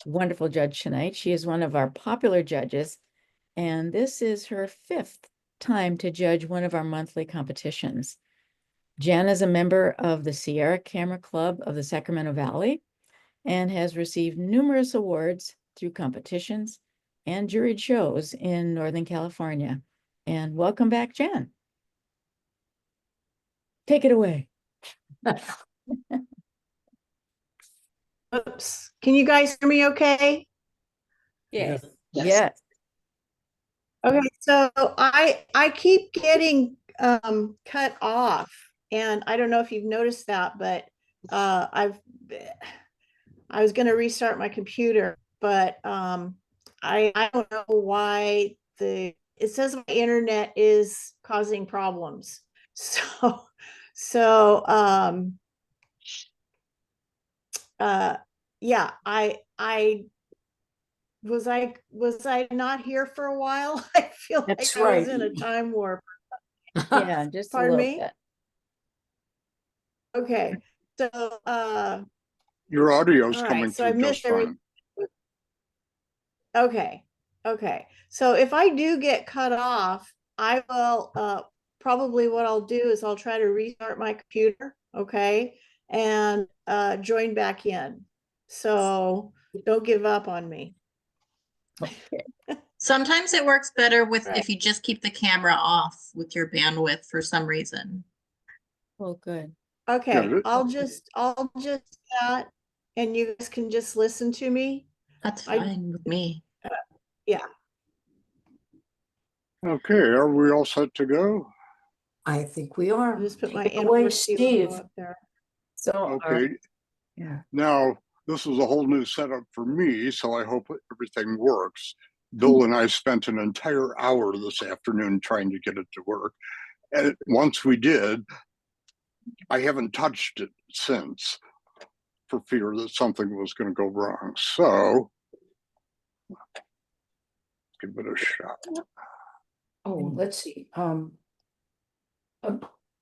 wonderful judge tonight. She is one of our popular judges, and this is her 5th time to judge one of our monthly competitions. Jen is a member of the Sierra Camera Club of the Sacramento Valley and has received numerous awards through competitions and juried shows in Northern California. And welcome back, Jen. Take it away. Oops. Can you guys hear me okay? Yes. Yes. Yes. Okay, so I keep getting cut off, and I don't know if you've noticed that, but I was going to restart my computer, but I don't know why it says my internet is causing problems. So yeah, I was not here for a while? I feel That's like I was right. in a time warp. Yeah, just a Pardon little me? bit. Okay. So Your audio is all right, coming so I through missed just fine. Okay. Okay. So if I do get cut off, I will probably what I'll do is I'll try to restart my computer, okay, and join back in. So don't give up on me. Sometimes it works better with Right. if you just keep the camera off with your bandwidth for some reason. Oh, good. Okay, Yeah, I'll just that, and you guys can just listen to me. That's I- fine with me. Yeah. Okay, are we all set to go? I think we are. I'll just put my Take it away, N4C Steve. logo up there. So, Okay, yeah. now this is a whole new setup for me, so I hope everything works. Bill and I spent an entire hour this afternoon trying to get it to work. And once we did, I haven't touched it since for fear that something was going to go wrong. So, give it a shot. Oh, let's see.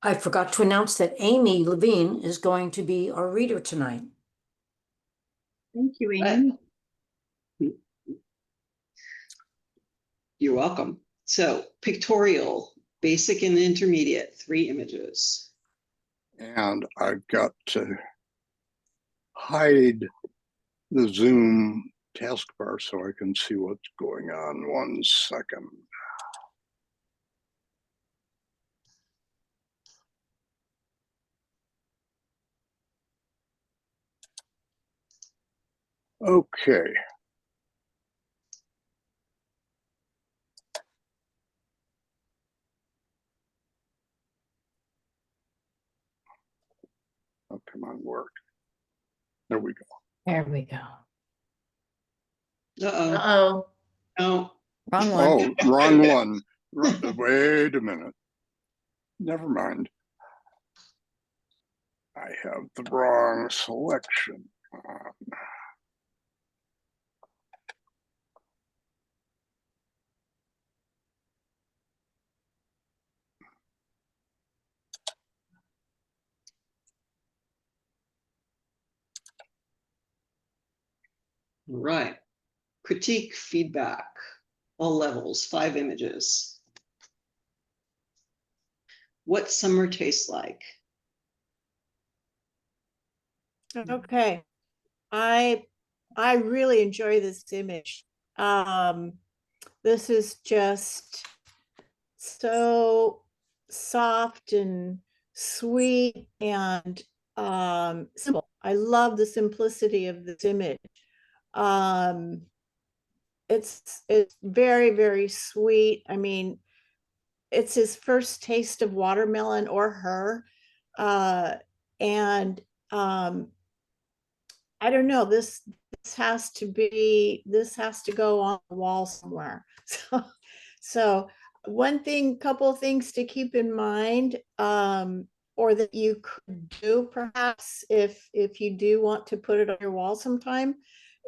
I forgot to announce that Amy Levine is going to be our reader tonight. Thank you, Amy. You're welcome. So pictorial, basic and intermediate, 3 images. And I've got to hide the Zoom taskbar so I can see what's going on. 1 second. Okay. Oh, come on, work. There we go. There we go. Uh-oh. Uh-oh. No. Wrong one. Oh, wrong one. Wait a minute. Never mind. I have the wrong selection on. Right. Critique, feedback, all levels, 5 images. What summer tastes like? Okay. I really enjoy this image. This is just so soft and sweet and simple. I love the simplicity of this image. It's very, very sweet. I mean, it's his first taste of watermelon, or her. And I don't know, this has to go on the wall somewhere. So couple of things to keep in mind, or that you could do perhaps if you do want to put it on your wall sometime,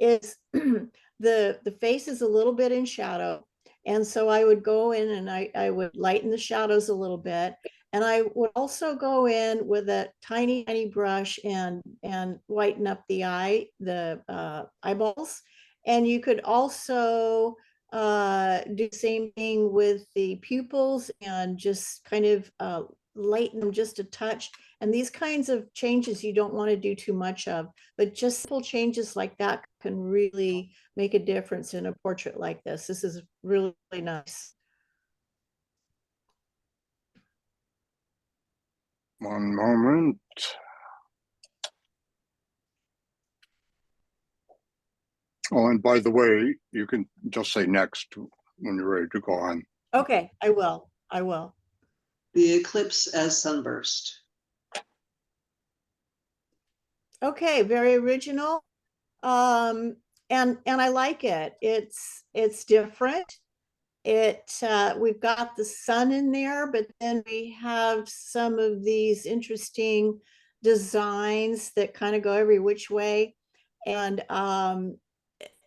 is the face is a little bit in shadow. And so I would go in and I would lighten the shadows a little bit. And I would also go in with a tiny brush and whiten up the eyeballs. And you could also do the same thing with the pupils and just kind of lighten them just a touch. And these kinds of changes you don't want to do too much of, but just simple changes like that can really make a difference in a portrait like this. This is really, really nice. One moment. Oh, and by the way, you can just say next when you're ready to go on. Okay, I will. I will. The eclipse as sunburst. Okay, very original. And I like it. It's different. We've got the sun in there, but then we have some of these interesting designs that kind of go every which way. And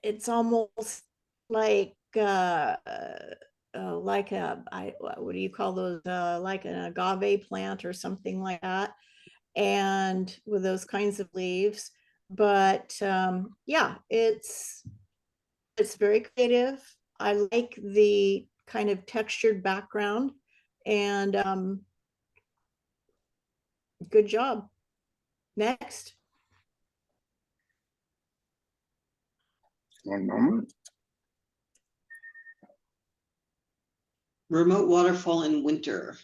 it's almost like what do you call those? Like an agave plant or something like that, and with those kinds of leaves. But yeah, it's very creative. I like the kind of textured background, and good job. Next. One moment. Remote waterfall in winter.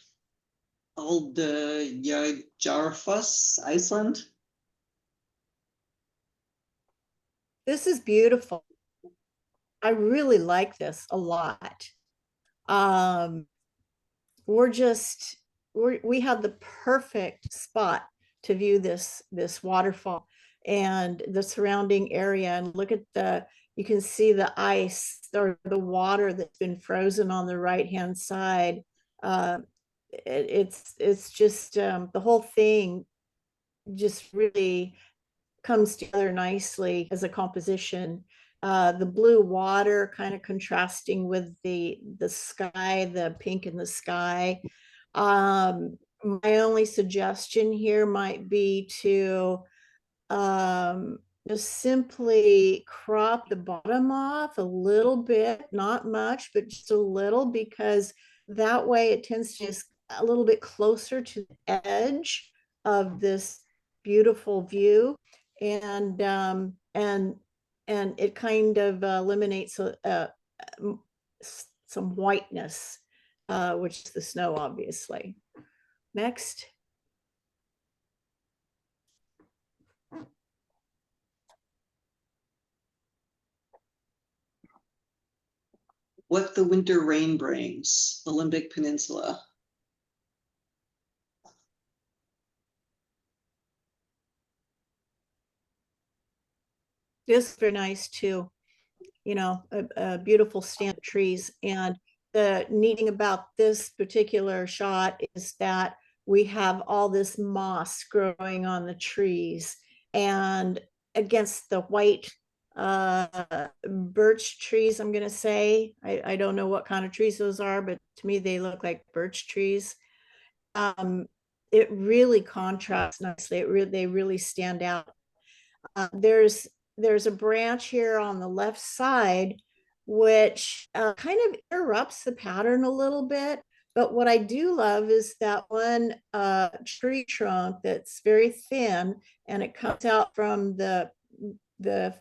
Jarfus, Iceland. This is beautiful. I really like this a lot. We have the perfect spot to view this waterfall and the surrounding area, and look at you can see the ice or the water that's been frozen on the right hand side. It's just the whole thing just really comes together nicely as a composition. The blue water kind of contrasting with the sky, the pink in the sky. My only suggestion here might be to just simply crop the bottom off a little bit, not much, but just a little, because that way it tends to just a little bit closer to the edge of this beautiful view. And it kind of eliminates some whiteness, which is the snow, obviously. Next. What the winter rain brings. Olympic Peninsula. This is very nice too. You know, a beautiful stand of trees. And the neat thing about this particular shot is that we have all this moss growing on the trees, and against the white birch trees, I'm going to say. I don't know what kind of trees those are, but to me, they look like birch trees. It really contrasts nicely. They really stand out. There's a branch here on the left side, which kind of interrupts the pattern a little bit. But what I do love is that one tree trunk that's very thin, and it comes out from the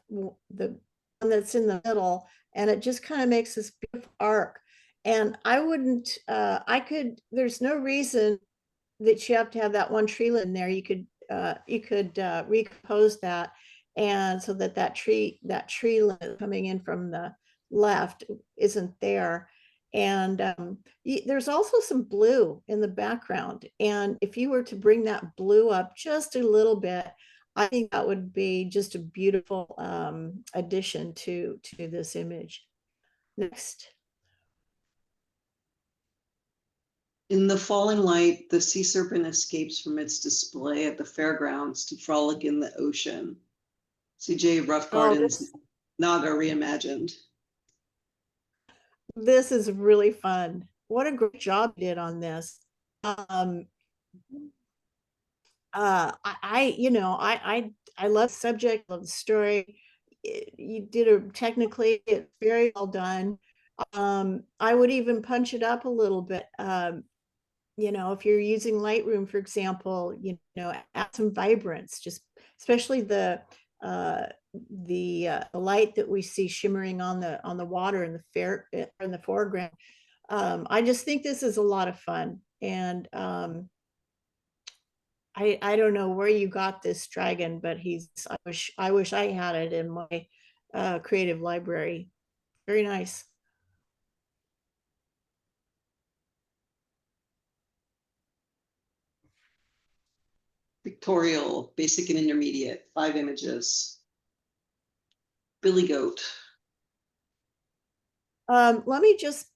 one that's in the middle, and it just kind of makes this beautiful arc. And I wouldn't, there's no reason that you have to have that one tree in there. You could recompose that, and so that tree limb coming in from the left isn't there. And there's also some blue in the background, and if you were to bring that blue up just a little bit, I think that would be just a beautiful addition to this image. Next. In the falling light, the sea serpent escapes from its display at the fairgrounds to frolic in the ocean. C.J. Roughgarden's Naga reimagined. This is really fun. What a great job you did on this. I love the subject, love the story. you did a technically, it's very well done. I would even punch it up a little bit. You know, if you're using Lightroom, for example, you know, add some vibrance, just especially the light that we see shimmering on the water in the foreground. I just think this is a lot of fun, and I don't know where you got this dragon, but I wish I had it in my creative library. Very nice. Pictorial, basic and intermediate, 5 images. Billy Goat. Let me just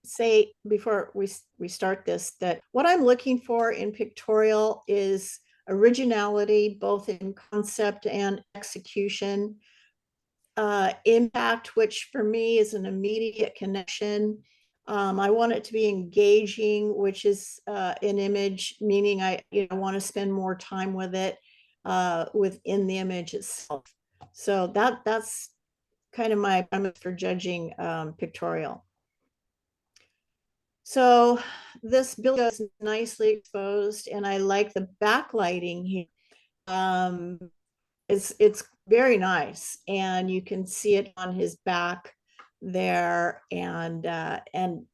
say before we start this that what I'm looking for in Pictorial is originality, both in concept and execution. Impact, which for me is an immediate connection. I want it to be engaging, which is an image, meaning I want to spend more time with it within the image itself. So that's kind of my premise for judging Pictorial. So this build is nicely exposed, and I like the backlighting here. It's very nice, and you can see it on his back there, and the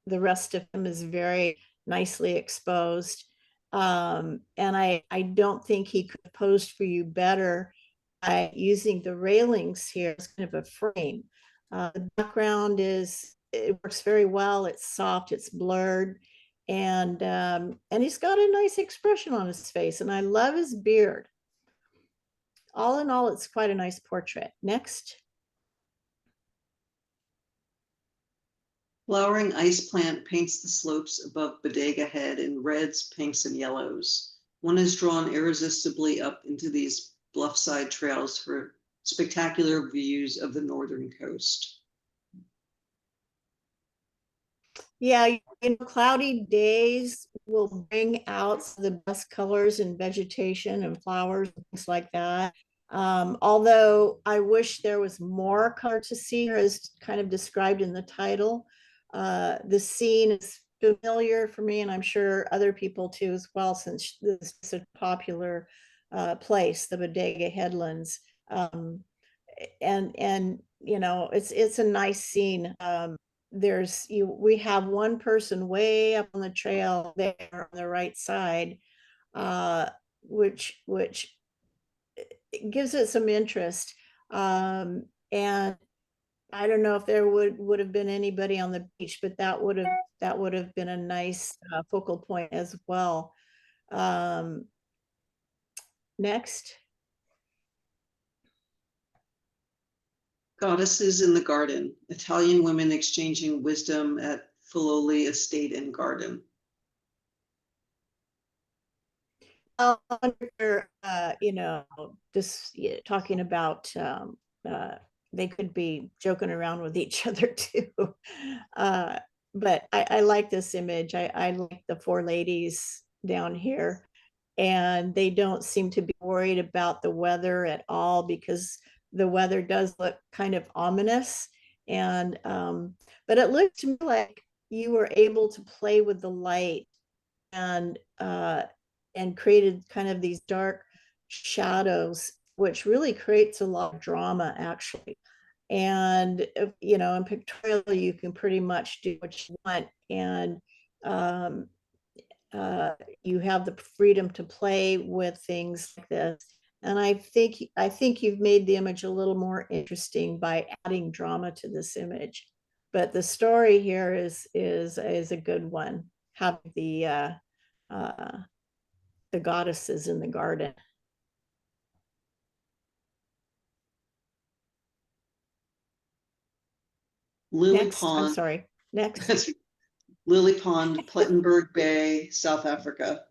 rest of him is very nicely exposed. And I don't think he could have posed for you better by using the railings here as kind of a frame. The background it works very well. It's soft, it's blurred, and he's got a nice expression on his face, and I love his beard. All in all, it's quite a nice portrait. Next. Flowering ice plant paints the slopes above Bodega Head in reds, pinks, and yellows. One is drawn irresistibly up into these bluffside trails for spectacular views of the northern coast. Yeah, cloudy days will bring out the best colors in vegetation and flowers and things like that. Although I wish there was more color to see, as kind of described in the title. The scene is familiar for me, and I'm sure other people too as well, since this is a popular place, the Bodega Headlands. And it's a nice scene. We have one person way up on the trail there on the right side, which gives it some interest. And I don't know if there would have been anybody on the beach, but that would have been a nice focal point as well. Next. Goddesses in the Garden, Italian women exchanging wisdom at Filoli Estate and Garden. Just talking about they could be joking around with each other too. But I like this image. I like the 4 ladies down here, and they don't seem to be worried about the weather at all, because the weather does look kind of ominous. And but it looked to me like you were able to play with the light and created kind of these dark shadows, which really creates a lot of drama actually. And in Pictorial you can pretty much do what you want, and you have the freedom to play with things like this. And I think you've made the image a little more interesting by adding drama to this image. But the story here is a good one. Having the goddesses in the garden. Lily Next, Pond. I'm sorry. Next. Lily Pond, Plettenberg Bay, South Africa.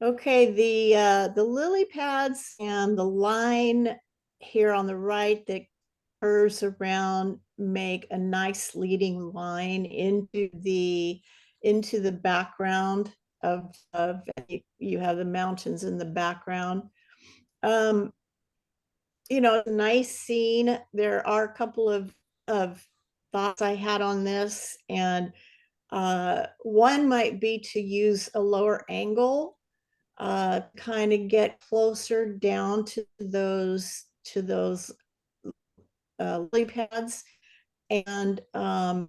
Okay, the lily pads and the line here on the right that curves around make a nice leading line into the background. you have the mountains in the background. You know, nice scene. There are a couple of thoughts I had on this, and one might be to use a lower angle, kind of get closer down to those lily pads, and that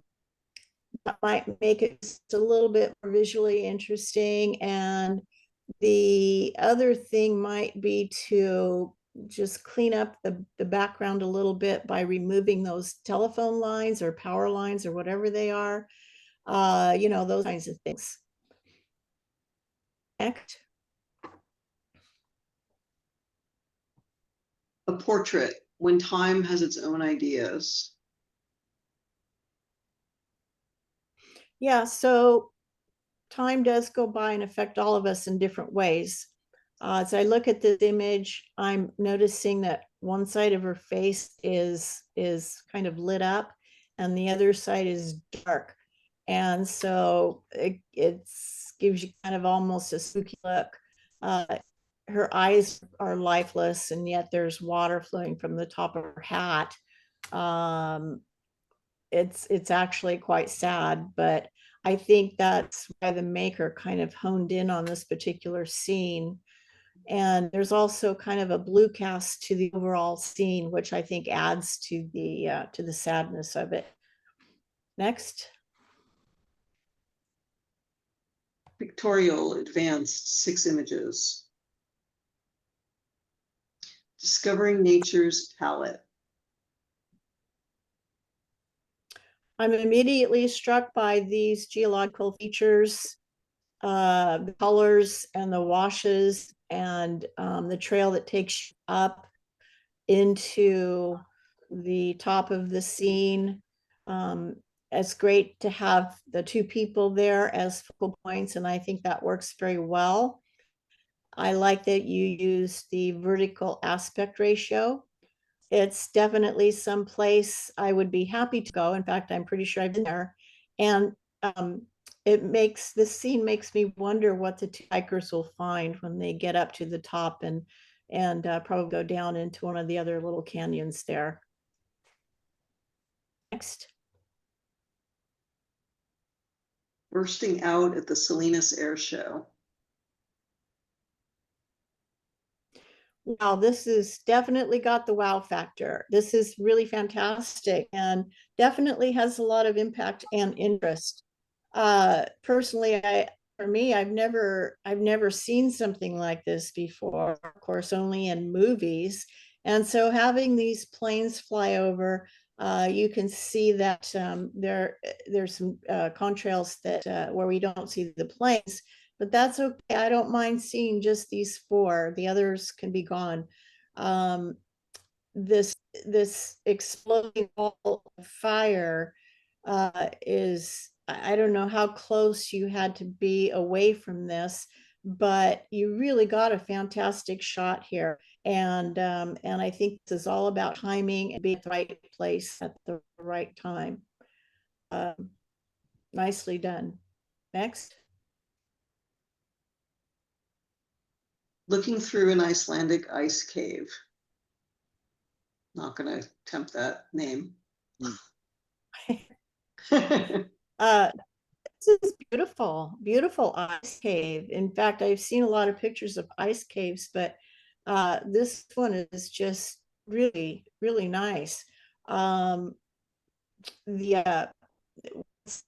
might make it just a little bit more visually interesting. And the other thing might be to just clean up the background a little bit by removing those telephone lines or power lines or whatever they are, you know, those kinds of things. Next. A portrait, when time has its own ideas. Yeah, so time does go by and affect all of us in different ways. As I look at this image, I'm noticing that one side of her face is kind of lit up and the other side is dark. And so it gives you kind of almost a spooky look. Her eyes are lifeless, and yet there's water flowing from the top of her hat. It's actually quite sad, but I think that's why the maker kind of honed in on this particular scene. And there's also kind of a blue cast to the overall scene, which I think adds to the sadness of it. Next. Pictorial, advanced, 6 images. Discovering nature's palette. I'm immediately struck by these geological features, the colors and the washes, and the trail that takes you up into the top of the scene. It's great to have the two people there as focal points, and I think that works very well. I like that you use the vertical aspect ratio. It's definitely some place I would be happy to go. In fact, I'm pretty sure I've been there. And this scene makes me wonder what the two hikers will find when they get up to the top and probably go down into one of the other little canyons there. Next. Bursting out at the Salinas Air Show. Wow, this is definitely got the wow factor. This is really fantastic and definitely has a lot of impact and interest. Personally, for me, I've never seen something like this before, of course, only in movies. And so having these planes fly over, you can see that there's some contrails that where we don't see the planes, but that's okay. I don't mind seeing just these 4. The others can be gone. This exploding ball of fire is, I don't know how close you had to be away from this, but you really got a fantastic shot here. And I think this is all about timing and being at the right place at the right time. Nicely done. Next. Looking through an Icelandic ice cave. Not going to attempt that name. This is beautiful, beautiful ice cave. In fact, I've seen a lot of pictures of ice caves, but this one is just really, really nice. What's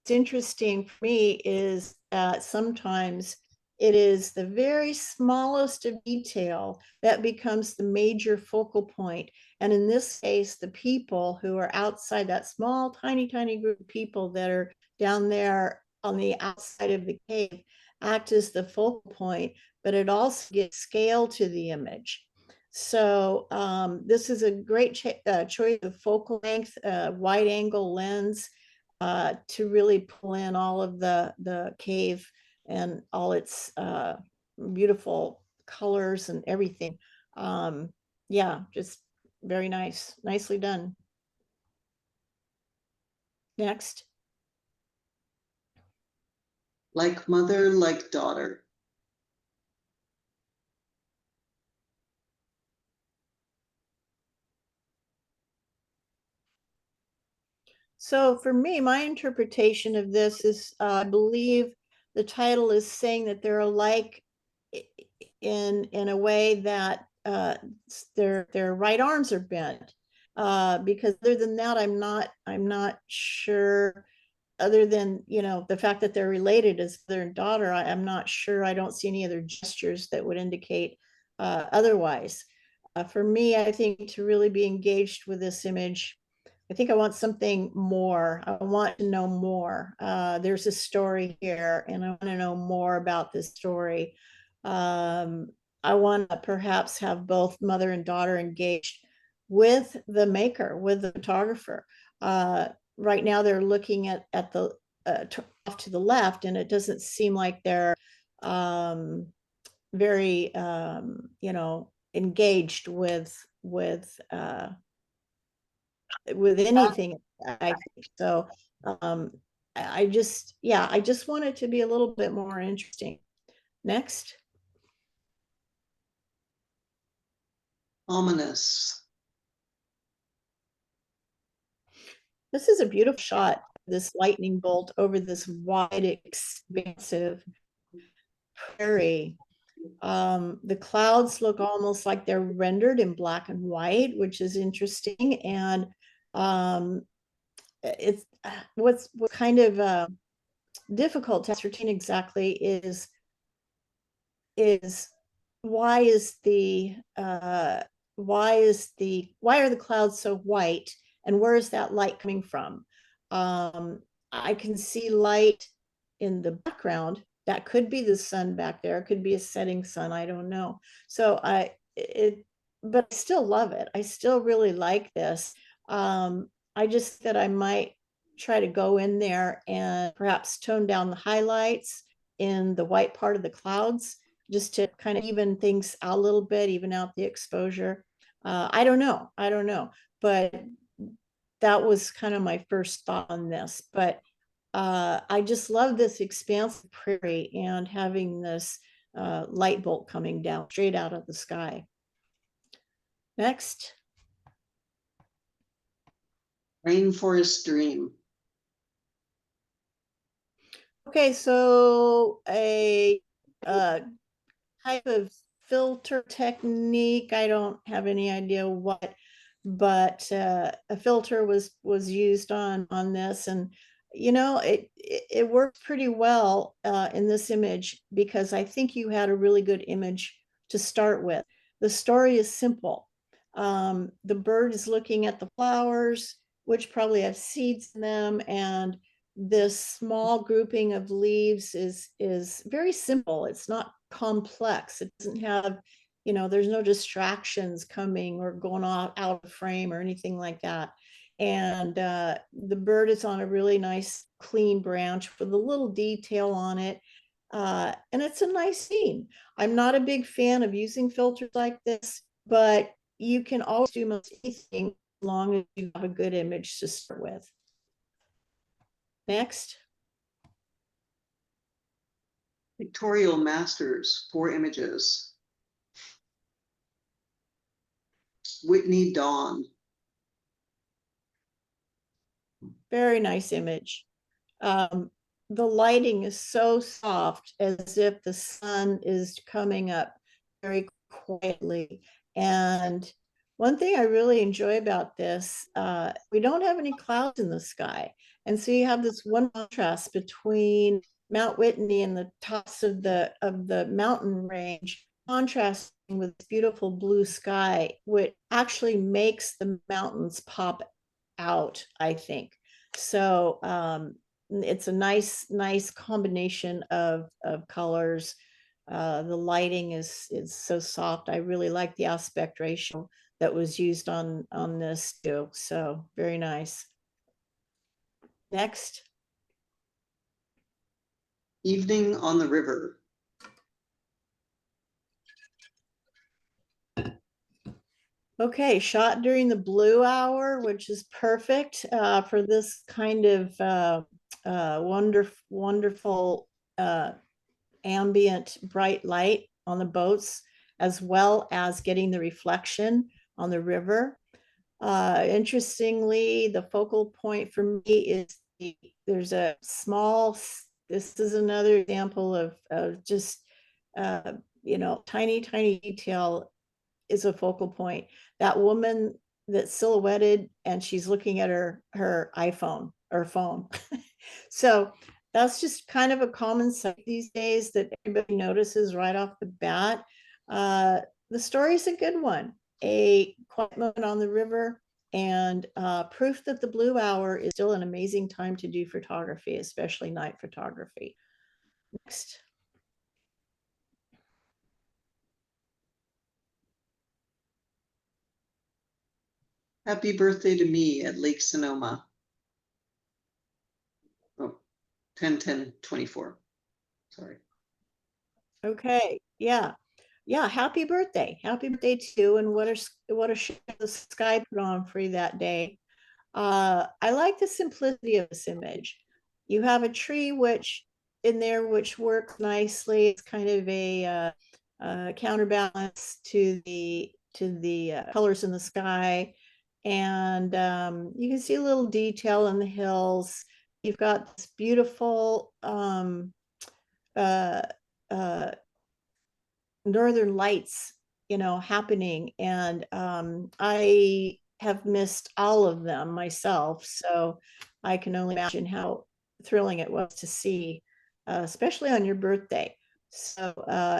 interesting for me is sometimes it is the very smallest of detail that becomes the major focal point. And in this case, the people who are outside, that small, tiny, tiny group of people that are down there on the outside of the cave, act as the focal point, but it also gives scale to the image. So this is a great choice of focal length, wide angle lens, to really pull in all of the cave and all its beautiful colors and everything. Yeah, just very nice, nicely done. Next. Like mother, like daughter. So for me, my interpretation of this is, I believe the title is saying that they're alike in a way that their right arms are bent. Because other than that, I'm not sure. Other than, you know, the fact that they're related as their daughter, I'm not sure. I don't see any other gestures that would indicate otherwise. For me, I think to really be engaged with this image, I think I want something more. I want to know more. There's a story here, and I want to know more about this story. I want to perhaps have both mother and daughter engaged with the maker, with the photographer. Right now, they're looking at the off to the left, and it doesn't seem like they're very you know, engaged with anything, I think. So I just, yeah, I just want it to be a little bit more interesting. Next. Ominous. This is a beautiful shot, this lightning bolt over this wide, expansive prairie. The clouds look almost like they're rendered in black and white, which is interesting. And it's what's kind of difficult to ascertain exactly is why are the clouds so white, and where is that light coming from? I can see light in the background. That could be the sun back there. It could be a setting sun. I don't know. So but I still love it. I still really like this. I just that I might try to go in there and perhaps tone down the highlights in the white part of the clouds, just to kind of even things out a little bit, even out the exposure. I don't know, but that was kind of my first thought on this. But I just love this expansive prairie and having this light bolt coming down straight out of the sky. Next. Rainforest dream. Okay, so a type of filter technique. I don't have any idea what, but a filter was used on this, and you know, it worked pretty well in this image, because I think you had a really good image to start with. The story is simple. The bird is looking at the flowers, which probably have seeds in them, and this small grouping of leaves is very simple. It's not complex. It doesn't have, you know, there's no distractions coming or going out of frame or anything like that. And the bird is on a really nice clean branch with a little detail on it. And it's a nice scene. I'm not a big fan of using filters like this, but you can always do most anything as long as you have a good image to start with. Next. Pictorial masters, 4 images. Whitney Dawn. Very nice image. The lighting is so soft, as if the sun is coming up very quietly. And one thing I really enjoy about this, we don't have any clouds in the sky. And so you have this one contrast between Mount Whitney and the tops of the mountain range, contrasting with this beautiful blue sky, which actually makes the mountains pop out, I think. So it's a nice combination of colors. The lighting is so soft. I really like the aspect ratio that was used on this too. So very nice. Next. Evening on the river. Okay, shot during the blue hour, which is perfect for this kind of wonderful ambient bright light on the boats, as well as getting the reflection on the river. Interestingly, the focal point for me is there's a small, this is another example of just, tiny, tiny detail is a focal point. That woman that's silhouetted and she's looking at her iPhone or phone. So that's just kind of a common sight these days that everybody notices right off the bat. The story is a good one. A quiet moment on the river, and proof that the blue hour is still an amazing time to do photography, especially night photography. Next. Happy birthday to me at Lake Sonoma. Oh, 10/10/24. Sorry. Okay, yeah. Yeah, happy birthday. Happy birthday to you, and what a show the sky put on for you that day. I like the simplicity of this image. You have a tree in there which works nicely. It's kind of a counterbalance to the colors in the sky, and you can see a little detail in the hills. You've got this beautiful uh, northern lights, happening, and I have missed all of them myself, so I can only imagine how thrilling it was to see, especially on your birthday. So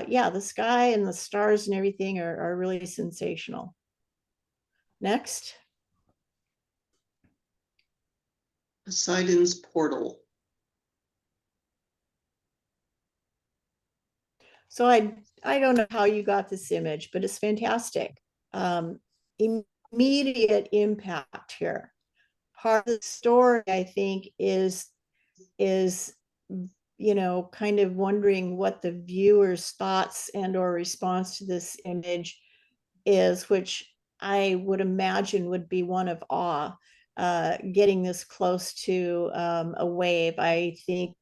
yeah, the sky and the stars and everything are really sensational. Next. Poseidon's portal. So I don't know how you got this image, but it's fantastic. Immediate impact here. Part of the story, I think, is kind of wondering what the viewer's thoughts and or response to this image is, which I would imagine would be one of awe. Getting this close to a wave, I think,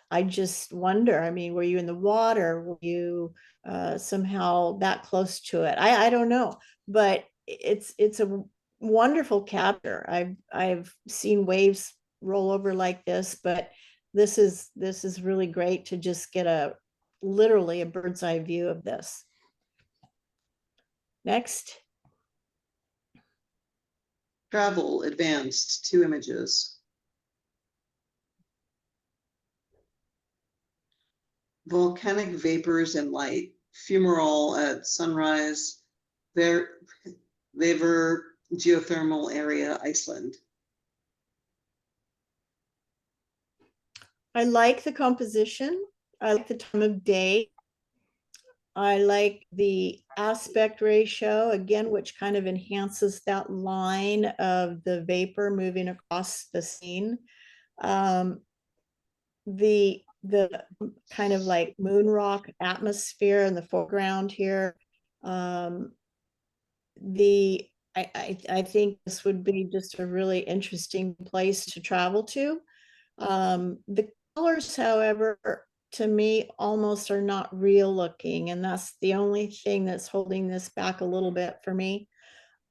I just wonder, I mean, were you in the water? Were you somehow that close to it? I don't know, but it's a wonderful capture. I've seen waves roll over like this, but this is really great to just get literally a bird's eye view of this. Next. Travel advanced, 2 images. Volcanic vapors and light, fumarole at sunrise, Vever geothermal area, Iceland. I like the composition. I like the time of day. I like the aspect ratio, again, which kind of enhances that line of the vapor moving across the scene. The kind of like moon rock atmosphere in the foreground here. I think this would be just a really interesting place to travel to. The colors, however, to me almost are not real looking, and that's the only thing that's holding this back a little bit for me.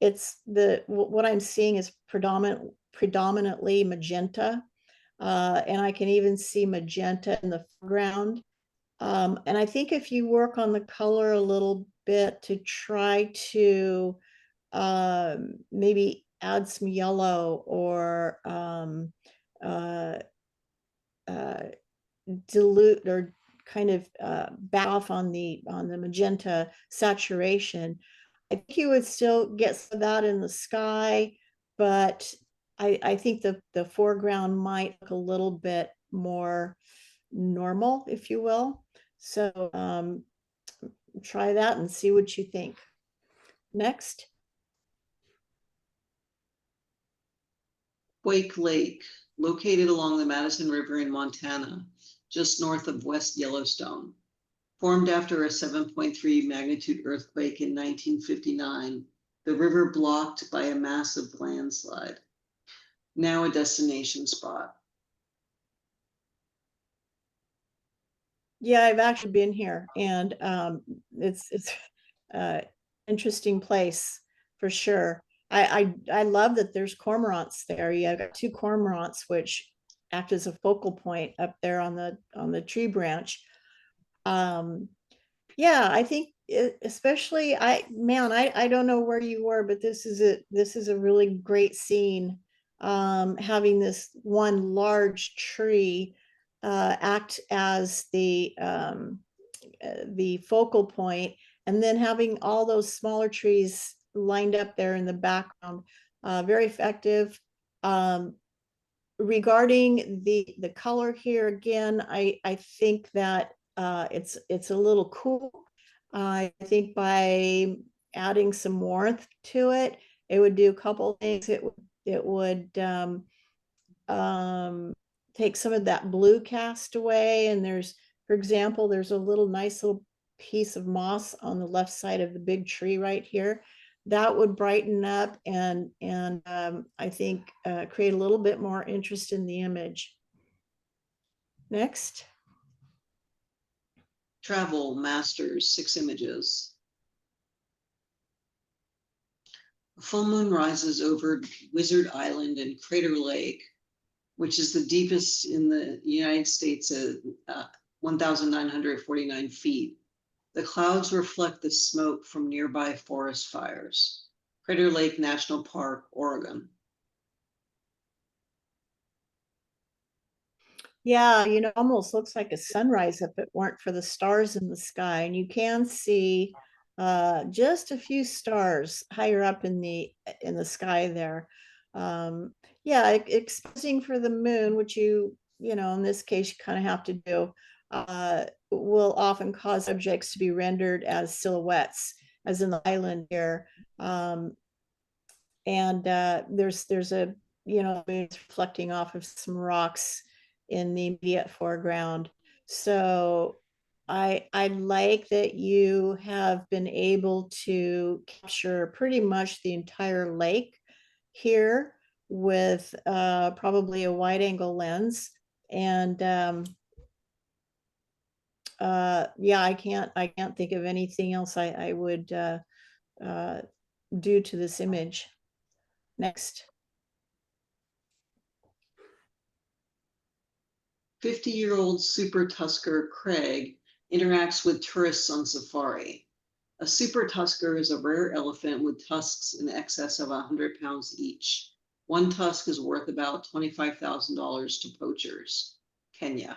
It's what I'm seeing is predominantly magenta, and I can even see magenta in the foreground. And I think if you work on the color a little bit to try to maybe add some yellow or dilute or kind of back off on the magenta saturation, I think you would still get some of that in the sky, but I think the foreground might look a little bit more normal, if you will. So try that and see what you think. Next. Quake Lake, located along the Madison River in Montana, just north of West Yellowstone. Formed after a 7.3 magnitude earthquake in 1959, the river blocked by a massive landslide. Now a destination spot. Yeah, I've actually been here, and it's interesting place for sure. I love that there's cormorants there. Yeah, I've got two cormorants which act as a focal point up there on the tree branch. Yeah, I think especially I don't know where you were, but this is a really great scene. Having this one large tree act as the focal point, and then having all those smaller trees lined up there in the background. Very effective. Regarding the color here, again, I think that it's a little cool. I think by adding some warmth to it, it would do a couple things. It would take some of that blue cast away. And for example, there's a nice little piece of moss on the left side of the big tree right here. That would brighten up and I think create a little bit more interest in the image. Next. Travel Masters, 6 images. A full moon rises over Wizard Island and Crater Lake, which is the deepest in the United States at 1,949 feet. The clouds reflect the smoke from nearby forest fires. Crater Lake National Park, Oregon. Yeah, almost looks like a sunrise if it weren't for the stars in the sky. And you can see just a few stars higher up in the sky there. Yeah, exposing for the moon, which in this case you kind of have to do, will often cause objects to be rendered as silhouettes, as in the island here. And there's a it's reflecting off of some rocks in the immediate foreground. So I like that you have been able to capture pretty much the entire lake here with probably a wide angle lens. And yeah, I can't think of anything else I would do to this image. Next. 50-year-old super tusker Craig interacts with tourists on safari. A super tusker is a rare elephant with tusks in excess of 100 pounds each. One tusk is worth about $25,000 to poachers. Kenya.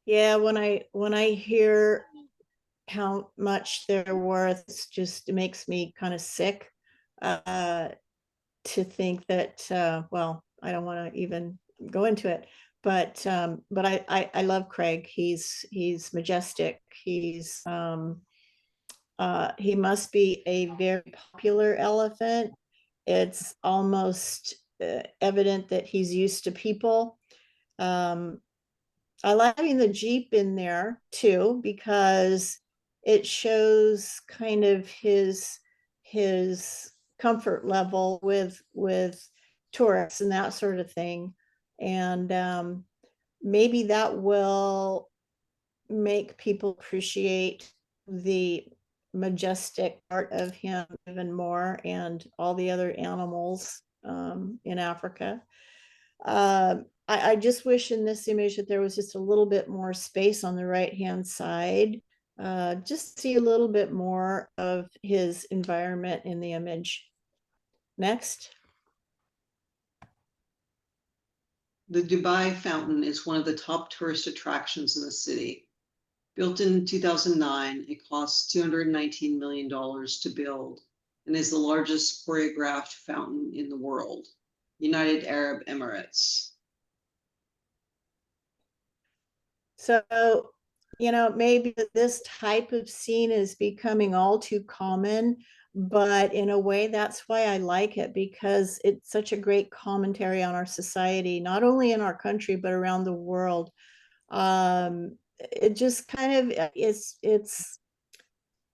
Yeah, when I hear how much they're worth, it makes me kind of sick to think that well, I don't want to even go into it, but I love Craig. He's majestic. He must be a very popular elephant. It's almost evident that he's used to people. I like having the Jeep in there too, because it shows kind of his comfort level with tourists and that sort of thing. And maybe that will make people appreciate the majestic part of him even more, and all the other animals in Africa. I just wish in this image that there was just a little bit more space on the right-hand side, just see a little bit more of his environment in the image. Next. The Dubai Fountain is one of the top tourist attractions in the city. Built in 2009, it costs $219 million to build and is the largest choreographed fountain in the world. United Arab Emirates. So, maybe this type of scene is becoming all too common, but in a way, that's why I like it, because it's such a great commentary on our society, not only in our country, but around the world. It just kind of,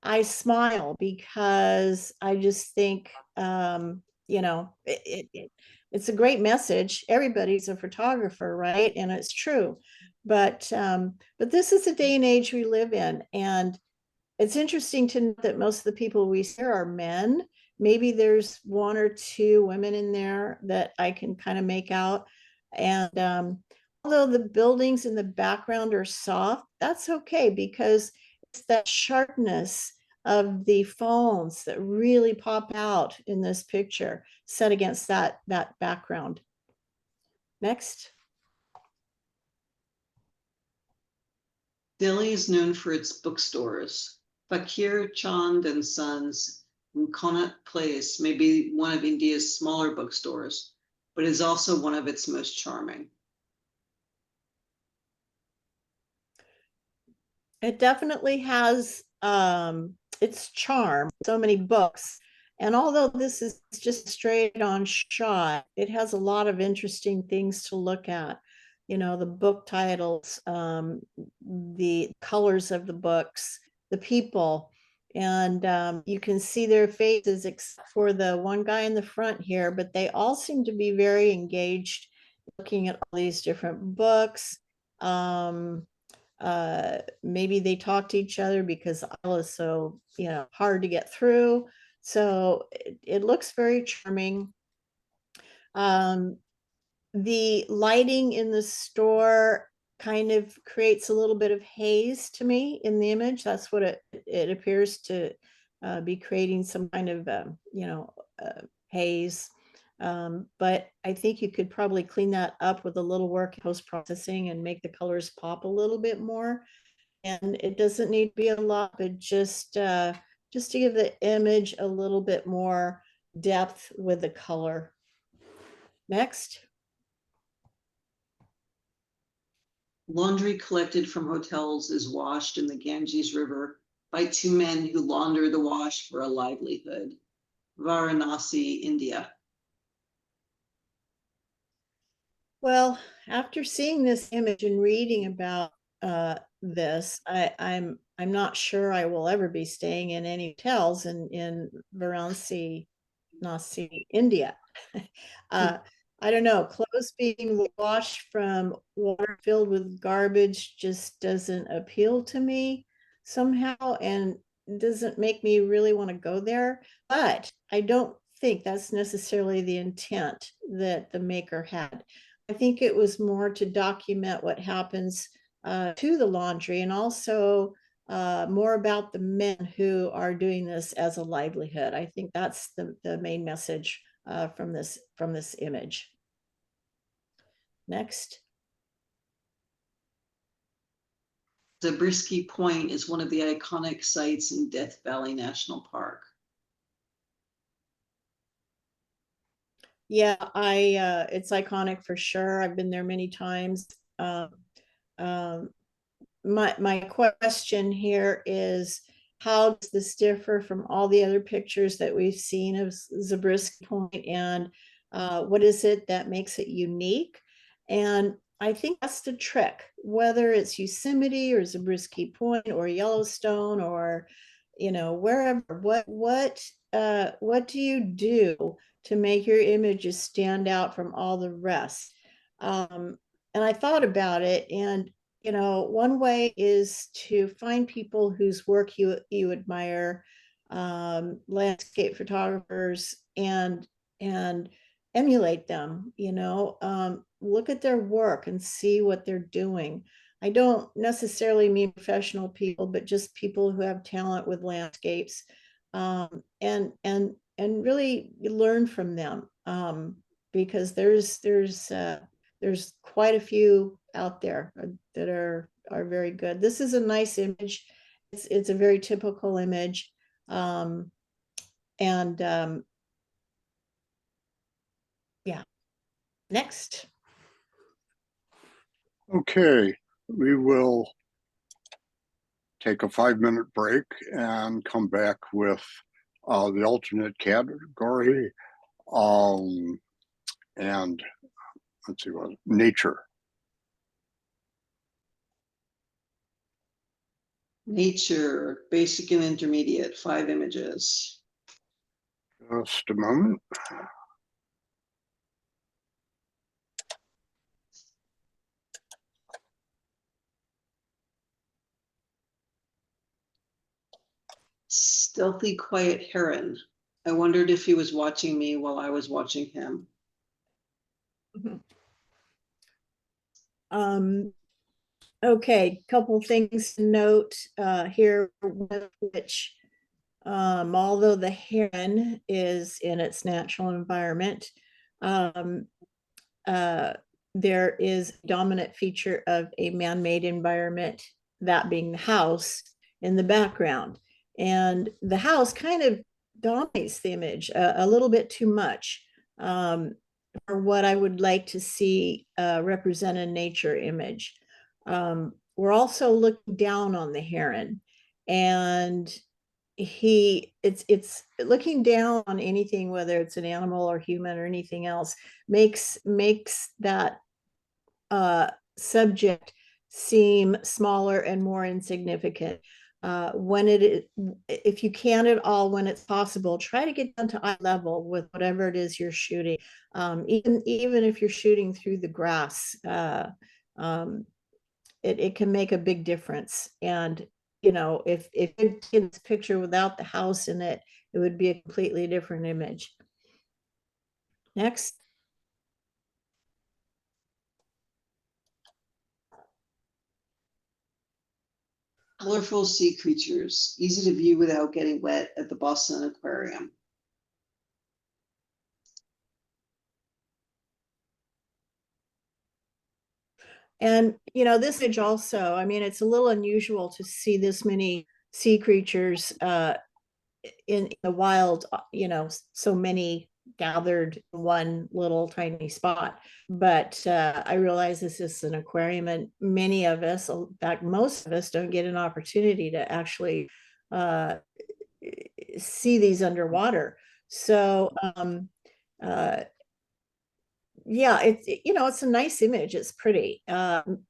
I smile because I just think, it's a great message. Everybody's a photographer, right? And it's true. But this is the day and age we live in. And it's interesting to note that most of the people we see are men. Maybe there's one or two women in there that I can kind of make out. And although the buildings in the background are soft, that's okay because it's that sharpness of the phones that really pop out in this picture set against that background. Next. Delhi is known for its bookstores. Fakir Chand and Sons in Connaught Place may be one of India's smaller bookstores, but is also one of its most charming. It definitely has its charm, so many books. And although this is just a straight on shot, it has a lot of interesting things to look at. You know, the book titles, the colors of the books, the people, and you can see their faces except for the one guy in the front here, but they all seem to be very engaged looking at all these different books. Maybe they talk to each other because the aisle is so, you know, hard to get through. So it looks very charming. The lighting in the store kind of creates a little bit of haze to me in the image. That's what it appears to be creating, some kind of, you know, haze. But I think you could probably clean that up with a little work post-processing and make the colors pop a little bit more. And it doesn't need to be a lot, but just to give the image a little bit more depth with the color. Next. Laundry collected from hotels is washed in the Ganges River by two men who launder the wash for a livelihood. Varanasi, India. Well, after seeing this image and reading about this, I'm not sure I will ever be staying in any hotels in Varanasi, India. I don't know, clothes being washed from water filled with garbage just doesn't appeal to me somehow, and doesn't make me really want to go there. But I don't think that's necessarily the intent that the maker had. I think it was more to document what happens to the laundry, and also more about the men who are doing this as a livelihood. I think that's the main message from this image. Next. Zabriskie Point is one of the iconic sites in Death Valley National Park. Yeah, it's iconic for sure. I've been there many times. My question here is, how does this differ from all the other pictures that we've seen of Zabriskie Point, and what is it that makes it unique? And I think that's the trick, whether it's Yosemite or Zabriskie Point or Yellowstone or, you know, wherever. What do you do to make your images stand out from all the rest? And I thought about it, and you know, one way is to find people whose work you admire, landscape photographers, and emulate them. You know, look at their work and see what they're doing. I don't necessarily mean professional people, but just people who have talent with landscapes, and really learn from them, because there's quite a few out there that are very good. This is a nice image. It's a very typical image, and yeah. Next. Okay, we will take a 5-minute break and come back with the alternate category, and let's see what, nature. Nature, basic and intermediate, 5 images. Just a moment. Stealthy, quiet heron. I wondered if he was watching me while I was watching him. Okay, couple things to note here, one of which, although the heron is in its natural environment, there is a dominant feature of a man-made environment, that being the house in the background. And the house kind of dominates the image a little bit too much for what I would like to see represent a nature image. We're also looking down on the heron, and it's looking down on anything, whether it's an animal or human or anything else, makes that subject seem smaller and more insignificant. When if you can at all, when it's possible, try to get down to eye level with whatever it is you're shooting. Even if you're shooting through the grass, it can make a big difference. And if you take this picture without the house in it, it would be a completely different image. Next. Colorful sea creatures, easy to view without getting wet at the Boston Aquarium. And this image also, I mean, it's a little unusual to see this many sea creatures in the wild, so many gathered in one little tiny spot. But I realize this is an aquarium, and many of us, in fact, most of us, don't get an opportunity to actually see these underwater. So yeah, it's a nice image. It's pretty,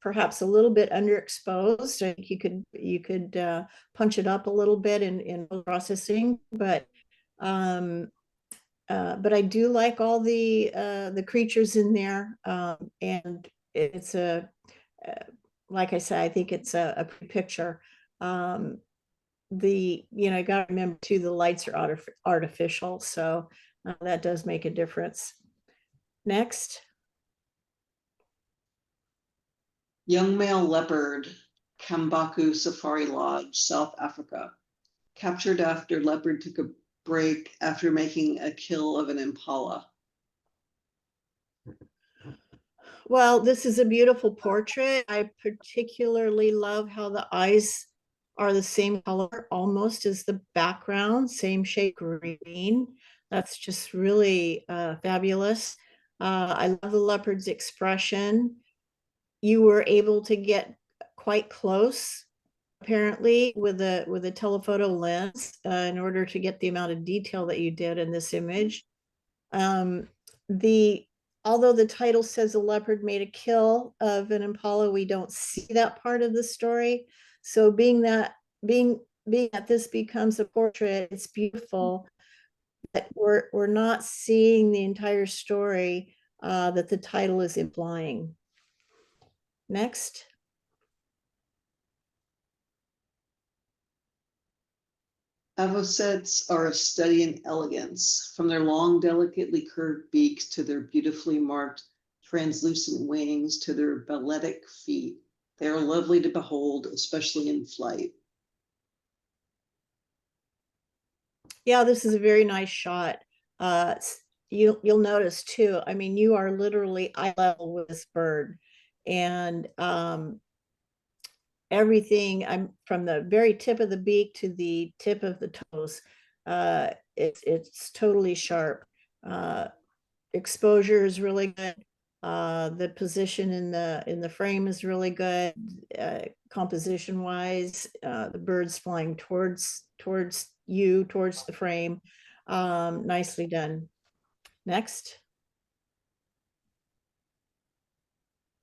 perhaps a little bit underexposed. I think you could punch it up a little bit in processing, but I do like all the creatures in there, and it's like I said, I think it's a pretty picture. You got to remember too, the lights are artificial, so that does make a difference. Next. Young male leopard, Kambaku Safari Lodge, South Africa. Captured after leopard took a break after making a kill of an impala. Well, this is a beautiful portrait. I particularly love how the eyes are the same color almost as the background, same shade green. That's just really fabulous. I love the leopard's expression. You were able to get quite close, apparently, with a telephoto lens in order to get the amount of detail that you did in this image. Although the title says a leopard made a kill of an impala, we don't see that part of the story. So being that this becomes a portrait, it's beautiful, but we're not seeing the entire story that the title is implying. Next. Avocets are a study in elegance, from their long, delicately curved beaks to their beautifully marked translucent wings to their balletic feet. They are lovely to behold, especially in flight. Yeah, this is a very nice shot. You'll notice too, I mean, you are literally eye level with this bird, and everything, I'm from the very tip of the beak to the tip of the toes. It's totally sharp. Exposure is really good. The position in the frame is really good. Composition wise, the bird's flying towards you, towards the frame. Nicely done. Next.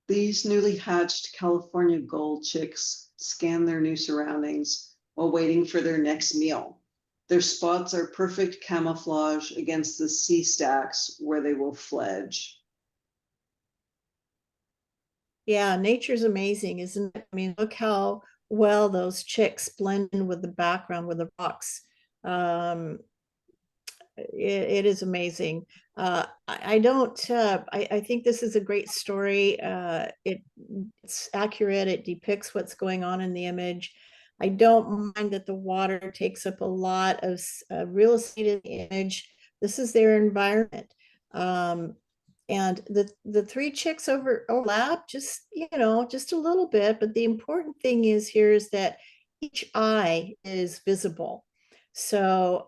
These newly hatched California gold chicks scan their new surroundings while waiting for their next meal. Their spots are perfect camouflage against the sea stacks where they will fledge. Yeah, nature's amazing, isn't it? I mean, look how well those chicks blend in with the background with the rocks. It is amazing. I don't, I think this is a great story. It's accurate. It depicts what's going on in the image. I don't mind that the water takes up a lot of real estate in the image. This is their environment. And the three chicks overlap just, you know, just a little bit. But the important thing is here is that each eye is visible. So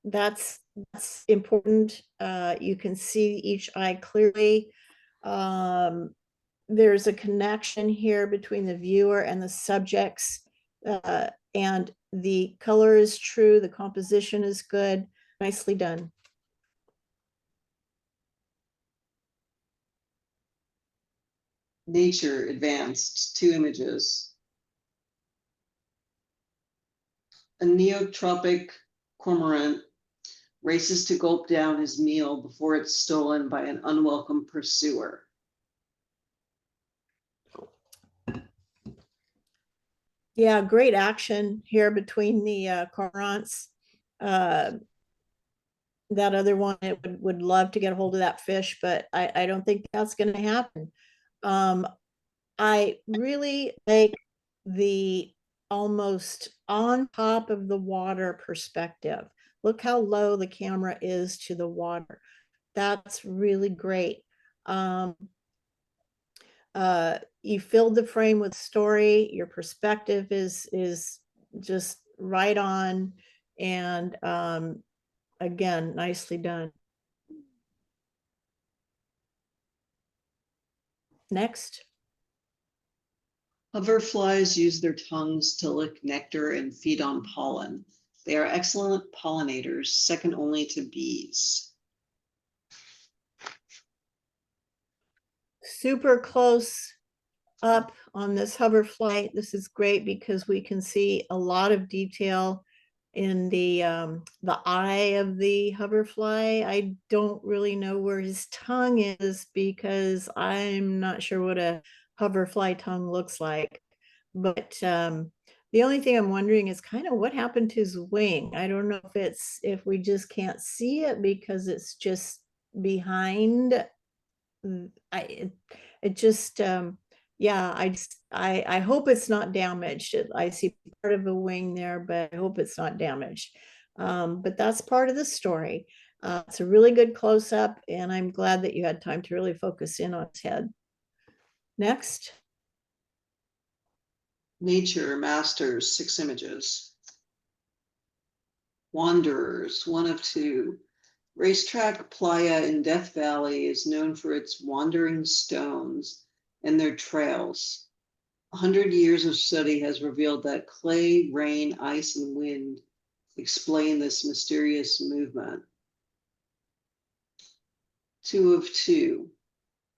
that's important. You can see each eye clearly. There's a connection here between the viewer and the subjects, and the color is true, the composition is good, nicely done. Nature advanced, 2 images. A neotropic cormorant races to gulp down his meal before it's stolen by an unwelcome pursuer. Yeah, great action here between the cormorants. That other one, it would love to get a hold of that fish, but I don't think that's going to happen. I really like the almost on top of the water perspective. Look how low the camera is to the water. That's really great. You filled the frame with story. Your perspective is just right on, and again, nicely done. Next. Hoverflies use their tongues to lick nectar and feed on pollen. They are excellent pollinators, second only to bees. Super close up on this hoverfly. This is great because we can see a lot of detail in the eye of the hoverfly. I don't really know where his tongue is because I'm not sure what a hoverfly tongue looks like. But the only thing I'm wondering is kind of what happened to his wing. I don't know if we just can't see it because it's just behind. It just yeah, I hope it's not damaged. I see part of a wing there, but I hope it's not damaged. But that's part of the story. It's a really good close-up, and I'm glad that you had time to really focus in on his head. Next. Nature masters, 6 images. Wanderers, 1 of 2. Racetrack Playa in Death Valley is known for its wandering stones and their trails. 100 years of study has revealed that clay, rain, ice, and wind explain this mysterious movement. 2 of 2.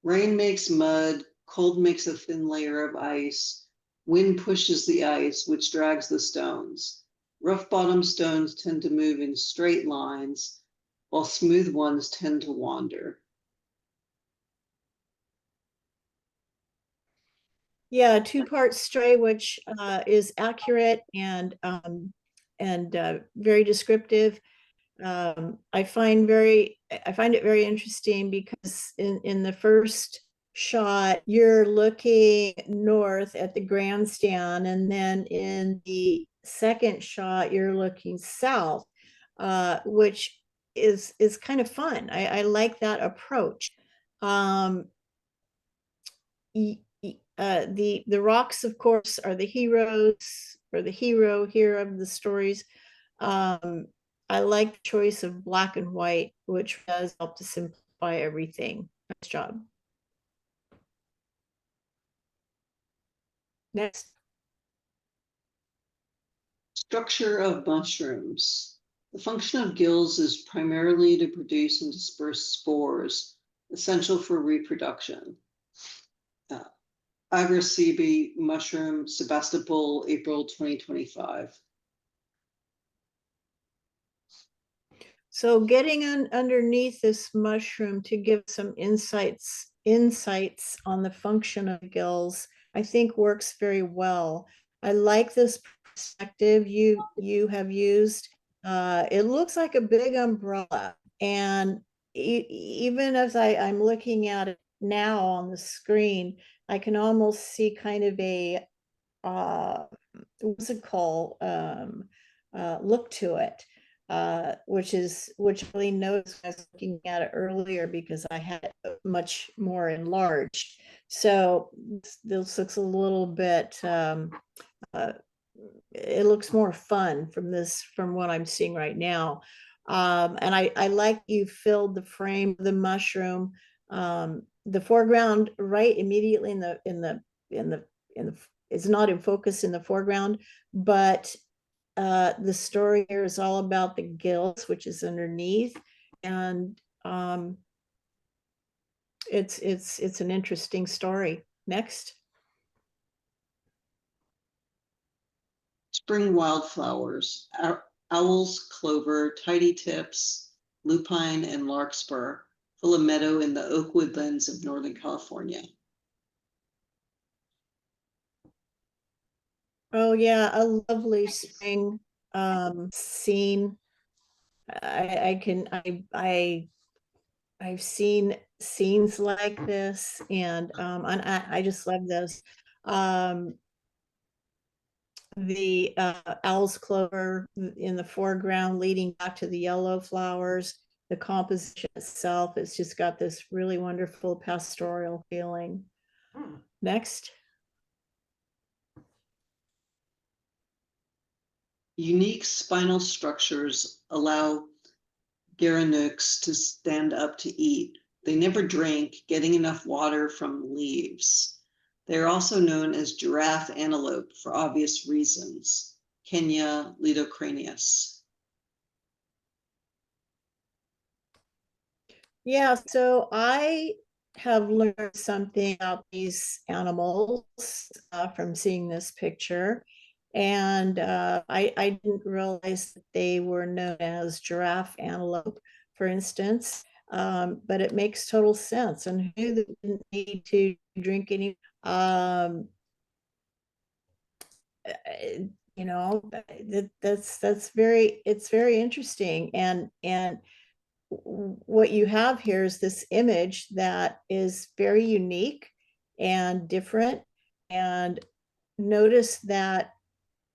Rain makes mud, cold makes a thin layer of ice, wind pushes the ice, which drags the stones. Rough bottom stones tend to move in straight lines, while smooth ones tend to wander. Yeah, 2-part stray, which is accurate and very descriptive. I find it very interesting because in the first shot you're looking north at the grandstand, and then in the second shot you're looking south, which is kind of fun. I like that approach. The rocks, of course, are the heroes, or the hero here of the stories. I like the choice of black and white, which does help to simplify everything. Nice job. Next. Structure of mushrooms. The function of gills is primarily to produce and disperse spores, essential for reproduction. Agrasibi mushroom, Sebastopol, April 2025. So getting underneath this mushroom to give some insights on the function of gills. I think works very well. I like this perspective you have used. It looks like a big umbrella, and even as I'm looking at it now on the screen, I can almost see kind of a what's it called, look to it, which really knows I was looking at it earlier because I had it much more enlarged. So this looks a little bit, it looks more fun from what I'm seeing right now. And I like you filled the frame of the mushroom, the foreground right immediately in the it's not in focus in the foreground, but the story here is all about the gills, which is underneath, and it's an interesting story. Next. Spring wildflowers, owls, clover, tidy tips, lupine, and larkspur fill a meadow in the oak woodlands of Northern California. Oh yeah, a lovely spring scene. I've seen scenes like this, and I just love this. The owl's clover in the foreground leading back to the yellow flowers. The composition itself, it's just got this really wonderful pastoral feeling. Next. Unique spinal structures allow gerenux to stand up to eat. They never drink, getting enough water from leaves. They're also known as giraffe antelope for obvious reasons. Kenya lidocranius. Yeah, so I have learned something about these animals from seeing this picture. And I didn't realize that they were known as giraffe antelope, for instance. But it makes total sense. And who didn't need to drink any, you know, that's very, it's very interesting. And what you have here is this image that is very unique and different. And notice that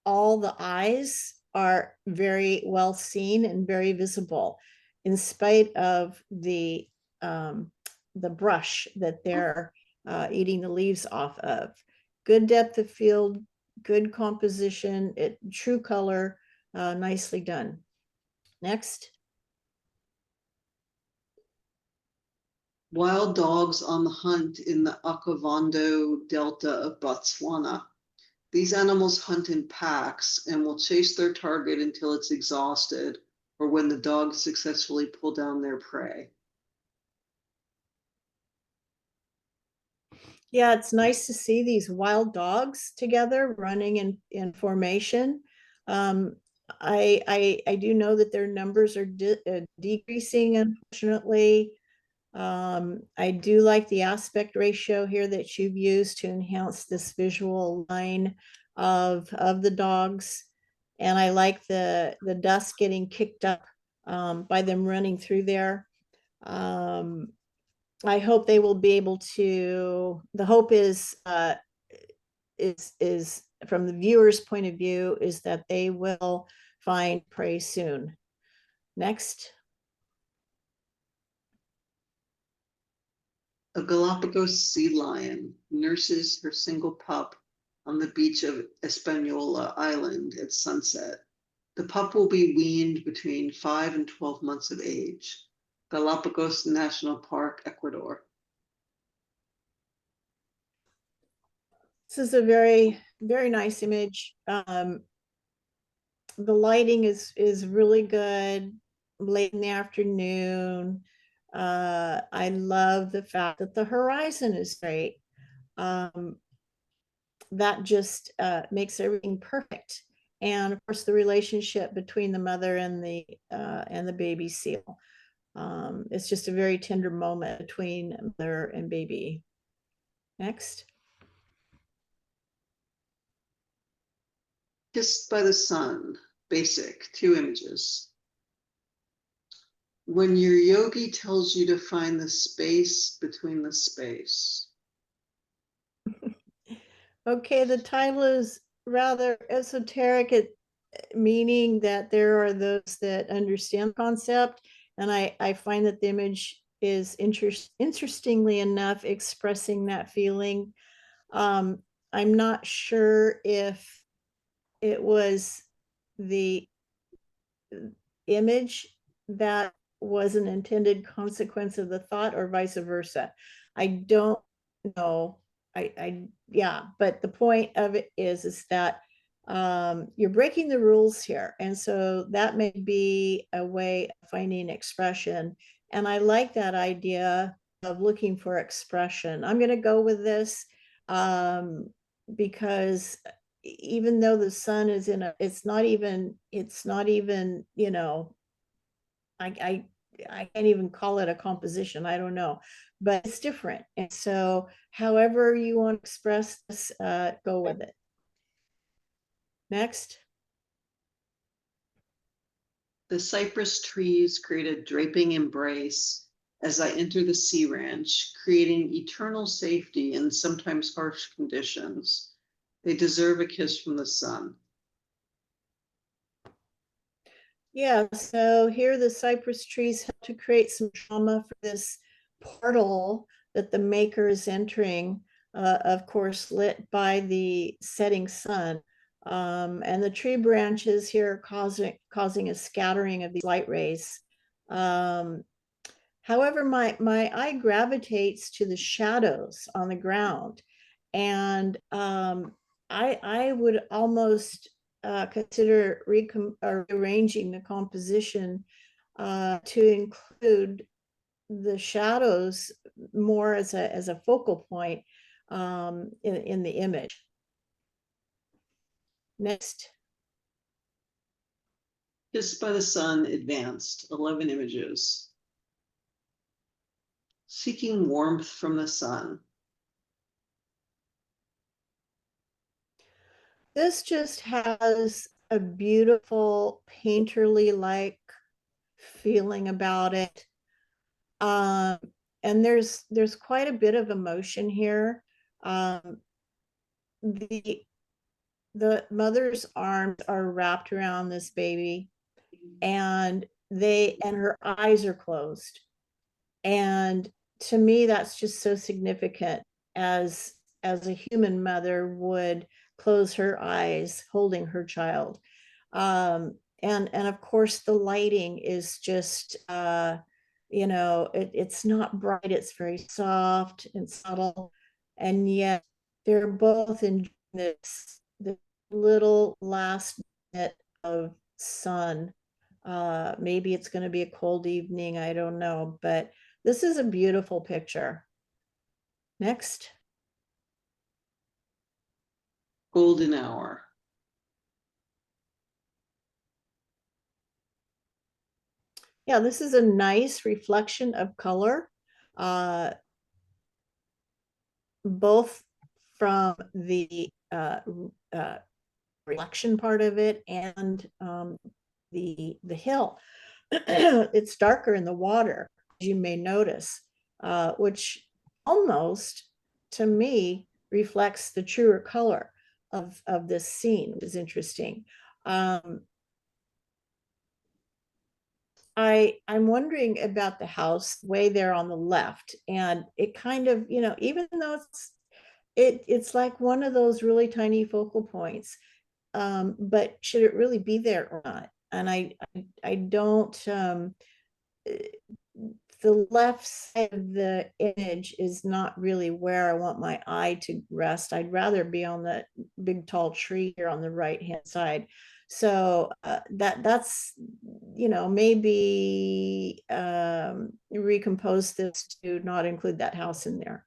all the eyes are very well seen and very visible, in spite of the brush that they're eating the leaves off of. Good depth of field, good composition, true color, nicely done. Next. Wild dogs on the hunt in the Okavango Delta of Botswana. These animals hunt in packs and will chase their target until it's exhausted or when the dogs successfully pull down their prey. Yeah, it's nice to see these wild dogs together running in formation. I do know that their numbers are decreasing, unfortunately. I do like the aspect ratio here that you've used to enhance this visual line of the dogs. And I like the dust getting kicked up by them running through there. I hope they will be able to, the hope is from the viewer's point of view, is that they will find prey soon. Next. A Galapagos sea lion nurses her single pup on the beach of Hispaniola Island at sunset. The pup will be weaned between 5 and 12 months of age. Galapagos National Park, Ecuador. This is a very, very nice image. The lighting is really good, late in the afternoon. I love the fact that the horizon is great. That just makes everything perfect. And of course, the relationship between the mother and the baby seal. It's just a very tender moment between mother and baby. Next. Kissed by the Sun, basic, 2 images. When your yogi tells you to find the space between the space. Okay, the title is rather esoteric, meaning that there are those that understand the concept. And I find that the image is interestingly enough expressing that feeling. I'm not sure if it was the image that was an intended consequence of the thought or vice versa. I don't know. Yeah, but the point of it is that you're breaking the rules here. And so that may be a way of finding expression. And I like that idea of looking for expression. I'm going to go with this because even though the sun is in a, it's not even, you know, I can't even call it a composition. I don't know, but it's different. And so however you want to express this, go with it. Next. The cypress trees create a draping embrace as I enter the sea ranch, creating eternal safety in sometimes harsh conditions. They deserve a kiss from the sun. Yeah, so here the cypress trees help to create some trauma for this portal that the maker is entering, of course, lit by the setting sun. And the tree branches here causing a scattering of these light rays. However, my eye gravitates to the shadows on the ground. And I would almost consider rearranging the composition to include the shadows more as a focal point in the image. Next. Kissed by the Sun, advanced, 11 images. Seeking warmth from the sun. This just has a beautiful painterly-like feeling about it. And there's quite a bit of emotion here. The mother's arms are wrapped around this baby, and her eyes are closed. And to me, that's just so significant as a human mother would close her eyes holding her child. And of course the lighting is just you know, it's not bright, it's very soft and subtle, and yet they're both in this little last bit of sun. Maybe it's going to be a cold evening, I don't know, but this is a beautiful picture. Next. Golden hour. Yeah, this is a nice reflection of color, both from the reflection part of it and the hill. It's darker in the water, as you may notice, which almost, to me, reflects the truer color of this scene, which is interesting. I'm wondering about the house way there on the left, and it kind of, you know, even though it's like one of those really tiny focal points, but should it really be there or not? And I don't, the left side of the image is not really where I want my eye to rest. I'd rather be on the big tall tree here on the right hand side. So that's, you know, maybe recompose this to not include that house in there.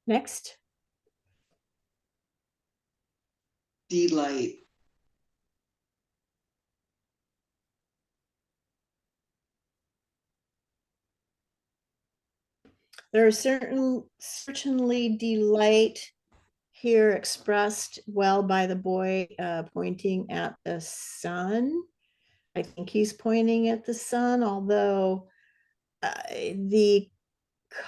Next. Delight. There are certainly delight here expressed well by the boy pointing at the sun. I think he's pointing at the sun, although the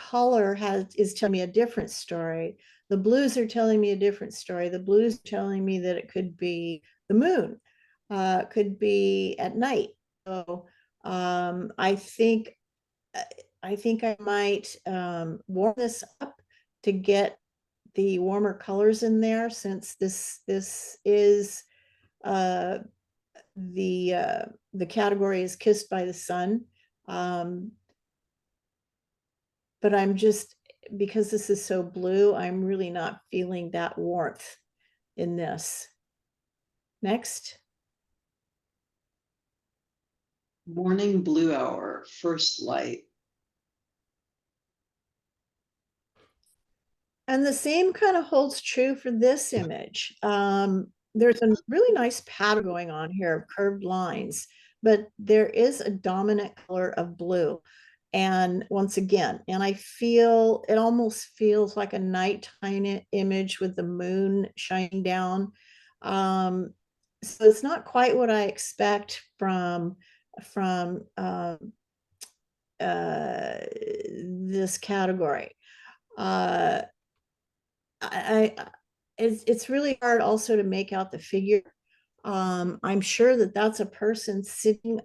color is telling me a different story. The blues are telling me a different story. The blues are telling me that it could be the moon, could be at night. So I think I might warm this up to get the warmer colors in there, since this is the category is kissed by the sun. But I'm just, because this is so blue, I'm really not feeling that warmth in this. Next. Morning blue hour, first light. And the same kind of holds true for this image. There's a really nice pattern going on here of curved lines, but there is a dominant color of blue. And once again, and I feel, it almost feels like a nighttime image with the moon shining down. So it's not quite what I expect from this category. It's really hard also to make out the figure. I'm sure that that's a person sitting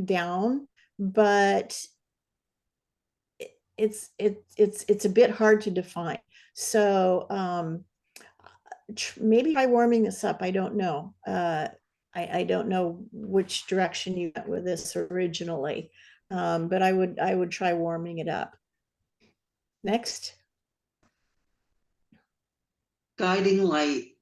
down, but it's a bit hard to define. So maybe try warming this up. I don't know. I don't know which direction you went with this originally, but I would try warming it up. Next. Guiding light.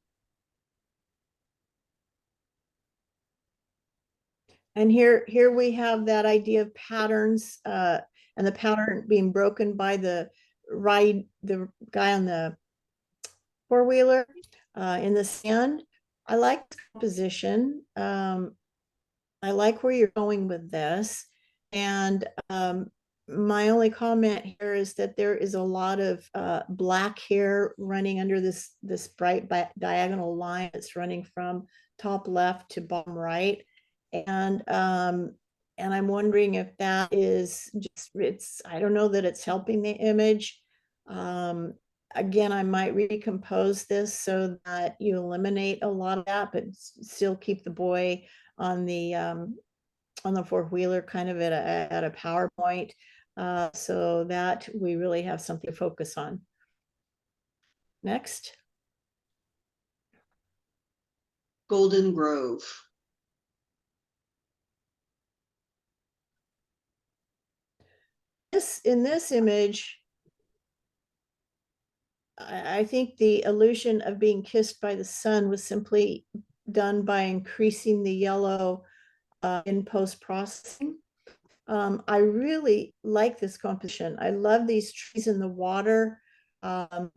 And here we have that idea of patterns, and the pattern being broken by the guy on the four-wheeler in the sand. I like the composition. I like where you're going with this. And my only comment here is that there is a lot of black hair running under this bright diagonal line that's running from top left to bottom right. And I'm wondering if that is just, I don't know that it's helping the image. Again, I might recompose this so that you eliminate a lot of that, but still keep the boy on the four-wheeler kind of at a PowerPoint, so that we really have something to focus on. Next. Golden Grove. In this image, I think the illusion of being kissed by the sun was simply done by increasing the yellow in post-processing. I really like this composition. I love these trees in the water. And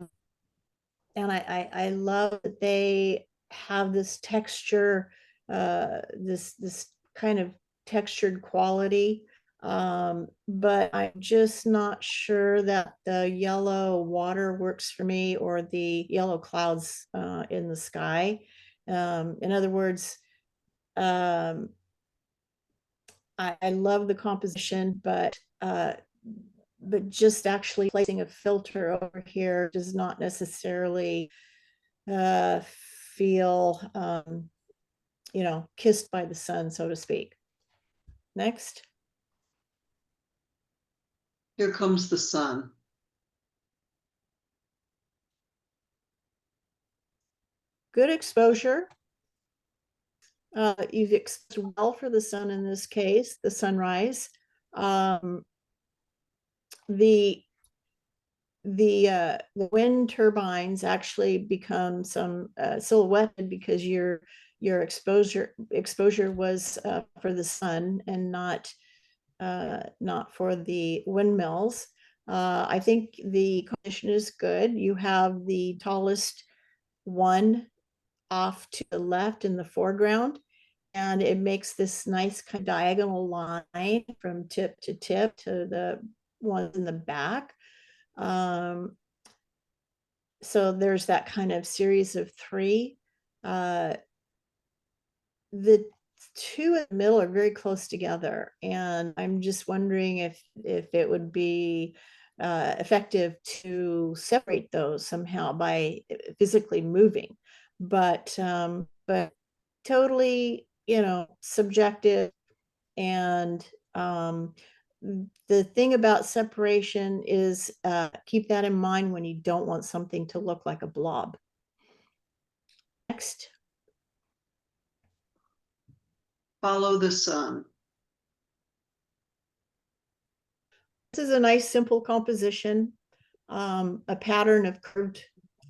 I love that they have this texture, this kind of textured quality. But I'm just not sure that the yellow water works for me, or the yellow clouds in the sky. In other words, I love the composition, but just actually placing a filter over here does not necessarily feel, kissed by the sun, so to speak. Next. Here comes the sun. Good exposure. You've exposed well for the sun in this case, the sunrise. The wind turbines actually become some silhouetted because your exposure was for the sun and not for the windmills. I think the condition is good. You have the tallest one off to the left in the foreground, and it makes this nice kind of diagonal line from tip to tip to the ones in the back. so there's that kind of series of three. The two in the middle are very close together, and I'm just wondering if it would be effective to separate those somehow by physically moving, but totally, subjective. And the thing about separation is keep that in mind when you don't want something to look like a blob. Next. Follow the sun. This is a nice simple composition, a pattern of curved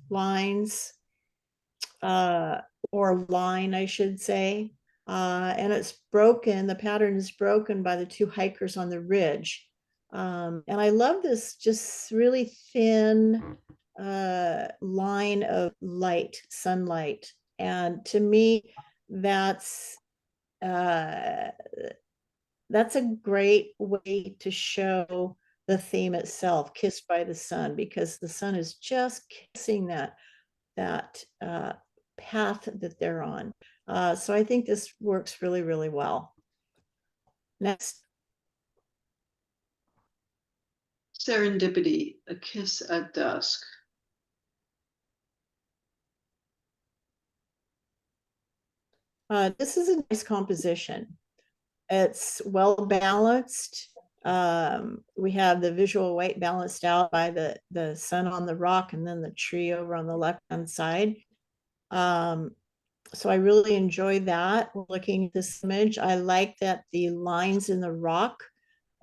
lines, or line, I should say. And it's broken, the pattern is broken by the two hikers on the ridge. And I love this just really thin line of light, sunlight. And to me, that's a great way to show the theme itself, kissed by the sun, because the sun is just kissing that path that they're on. So I think this works really, really well. Next. Serendipity, a kiss at dusk. This is a nice composition. It's well balanced. We have the visual weight balanced out by the sun on the rock and then the tree over on the left-hand side. So I really enjoy that. Looking at this image, I like that the lines in the rock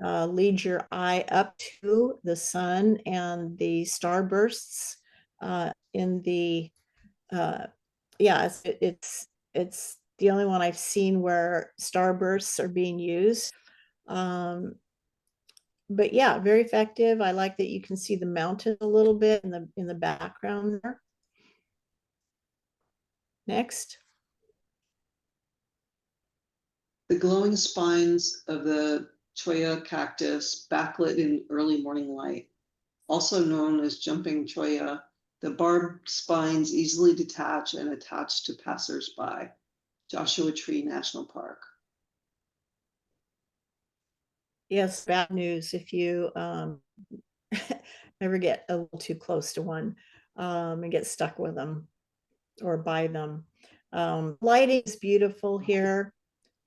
lead your eye up to the sun and the starbursts in the yeah, it's the only one I've seen where starbursts are being used. But yeah, very effective. I like that you can see the mountain a little bit in the background there. Next. The glowing spines of the cholla cactus backlit in early morning light. Also known as jumping cholla, the barbed spines easily detach and attach to passersby. Joshua Tree National Park. Yes, bad news if you ever get a little too close to one and get stuck with them or by them. Lighting is beautiful here.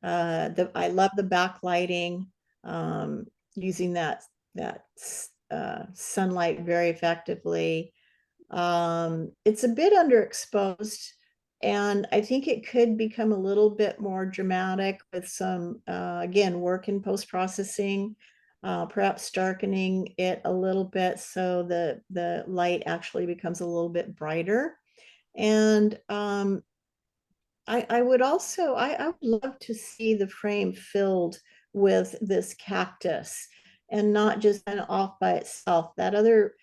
I love the backlighting, using that sunlight very effectively. It's a bit underexposed, and I think it could become a little bit more dramatic with some, again, work in post-processing, perhaps darkening it a little bit so the light actually becomes a little bit brighter. And I would also, I would love to see the frame filled with this cactus and not just kind of off by itself. That other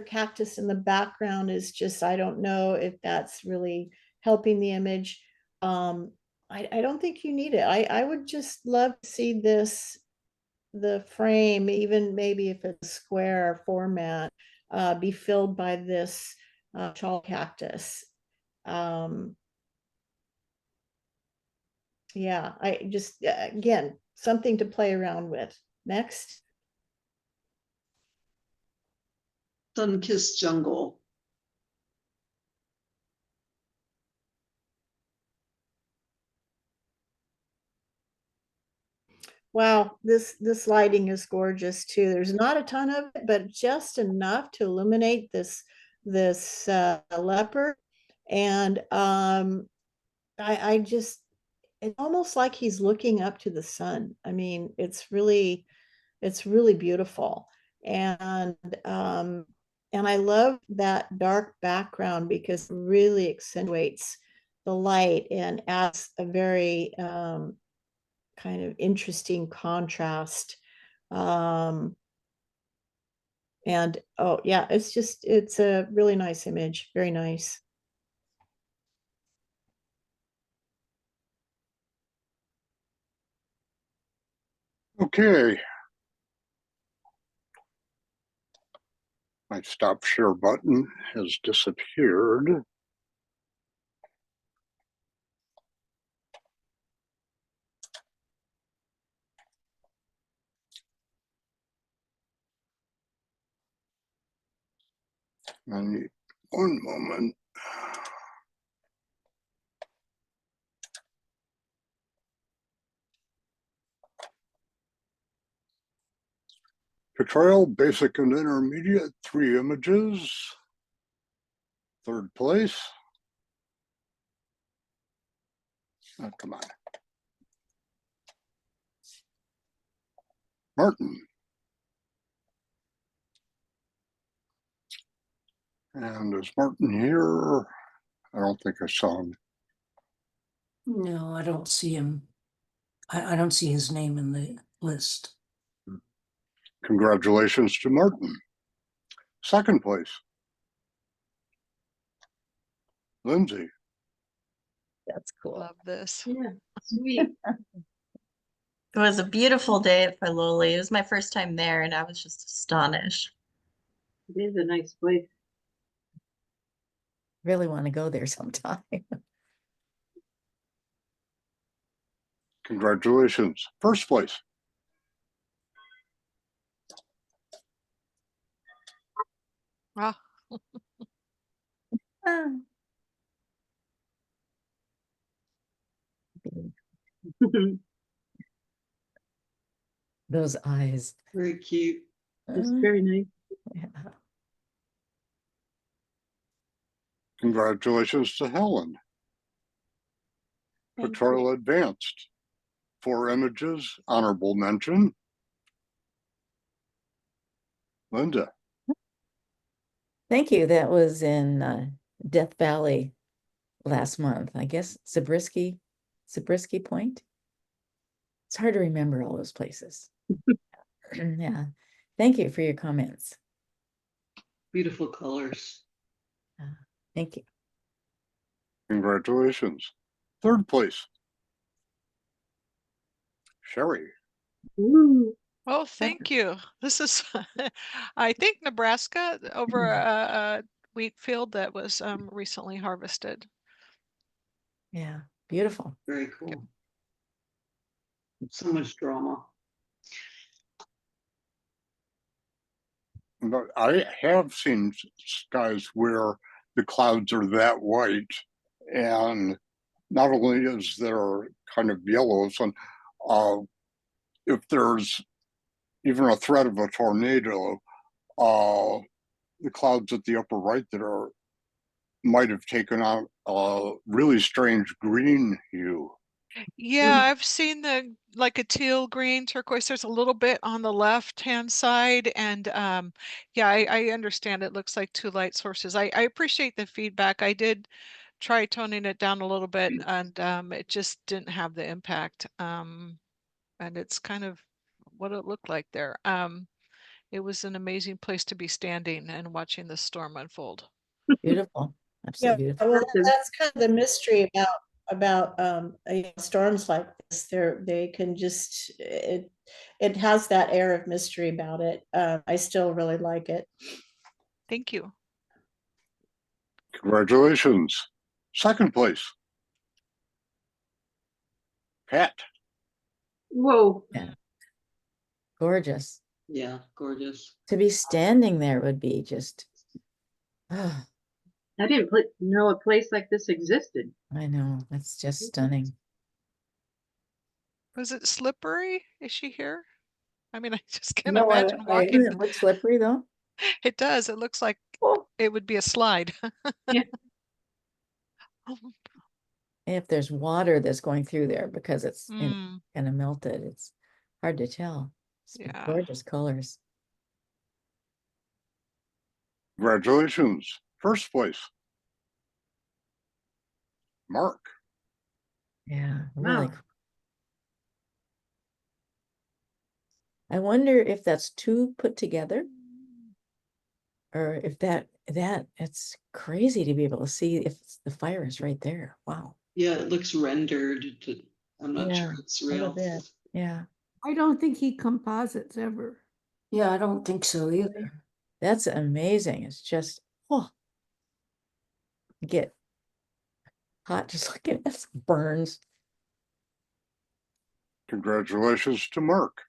cactus in the background is just, I don't know if that's really helping the image. I don't think you need it. I would just love to see the frame, even maybe if it's square format, be filled by this tall cactus. Yeah, I just, again, something to play around with. Next. Sun-kissed jungle. Wow, this lighting is gorgeous too. There's not a ton of it, but just enough to illuminate this leopard. And I just, it's almost like he's looking up to the sun. I mean, it's really beautiful. And I love that dark background because it really accentuates the light and adds a very kind of interesting contrast. And oh yeah, it's a really nice image, very nice. Okay. My stop share button has disappeared. I need one moment. Pictorial, basic and intermediate, 3 images. 3rd place. Oh, come on. Martin. And is Martin here? I don't think I saw him. No, I don't see him. I don't see his name in the list. Congratulations to Martin. 2nd place. Lindsay. That's cool. Love this. Yeah, sweet. It was a beautiful day at Filoli. It was my first time there, and I was just astonished. It is a nice place. Really want to go there sometime. Congratulations. 1st place. Ah, Ah, those eyes. Very cute. it's Ah, very nice. yeah. Congratulations to Helen. Thank Pictorial advanced. 4 images, honorable mention. Linda. Thank you. That was in Death Valley last month. I guess Zabriskie Point. It's hard to remember all those places. Yeah. Thank you for your comments. Beautiful colors. Thank you. Congratulations. 3rd place. Sherry. Ooh. Oh, thank you. This is, I think Nebraska over a wheat field that was recently harvested. Yeah. Beautiful. Very cool. So much drama. But I have seen skies where the clouds are that white, and not only is there kind of yellows, and if there's even a threat of a tornado, the clouds at the upper right that are might have taken on a really strange green hue. Yeah, I've seen the like a teal green turquoise. There's a little bit on the left-hand side, and yeah, I understand it looks like 2 light sources. I appreciate the feedback. I did try toning it down a little bit, and it just didn't have the impact. And it's kind of what it looked like there. It was an amazing place to be standing and watching the storm unfold. Beautiful. Yeah, Absolutely beautiful. well, that's kind of the mystery about storms like this. They can just it has that air of mystery about it. I still really like it. Thank you. Congratulations. 2nd place. Pat. Whoa. Gorgeous. Yeah, gorgeous. To be standing there would be just, ah, I didn't know a place like this existed. I know. That's just stunning. Was it slippery? Is she here? I mean, I just can't No, imagine Doesn't walking. it look slippery though? It does. It looks like Oh. it would be a slide. Yeah. If there's water that's going through there because it's kind of melted, it's hard to tell. It's Yeah. gorgeous colors. Congratulations. 1st place. Mark. Yeah, really Wow. cool. I wonder if that's 2 put together, or if it's crazy to be able to see if the fire is right there. Wow. Yeah, it looks rendered. I'm not sure Yeah, it's a little real. bit. Yeah. I don't think he composites ever. Yeah, I don't think so either. That's amazing. It's just, oh, you get hot just looking at the burns. Congratulations to Mark.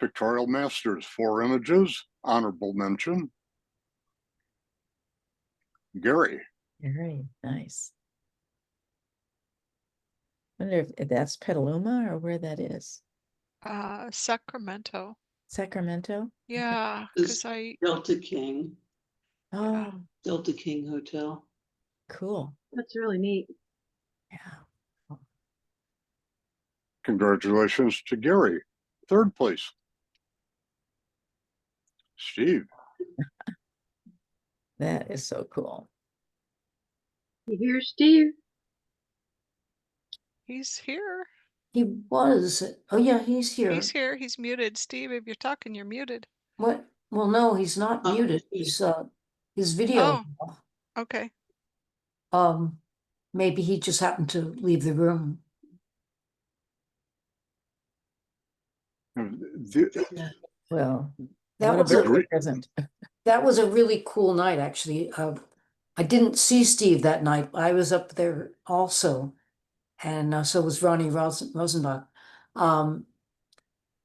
Pictorial Masters, 4 images, honorable mention. Gary. Very nice. Wonder if that's Petaluma or where that is. Sacramento. Sacramento? Yeah, This- because I, Delta King, Oh, Delta King Hotel. cool. That's really neat. Yeah. Congratulations to Gary. 3rd place. Steve. That is so cool. You hear, Steve? he's here. He was, oh yeah, he's here. He's here. He's muted. Steve, if you're talking, you're muted. What? Well, no, he's not Oh. muted. He's, his video. Okay. Maybe he just happened to leave the room. Well, That what a was a birthday present. That was a really cool night, actually. I didn't see Steve that night. I was up there also, and so was Ronnie Rosenbach.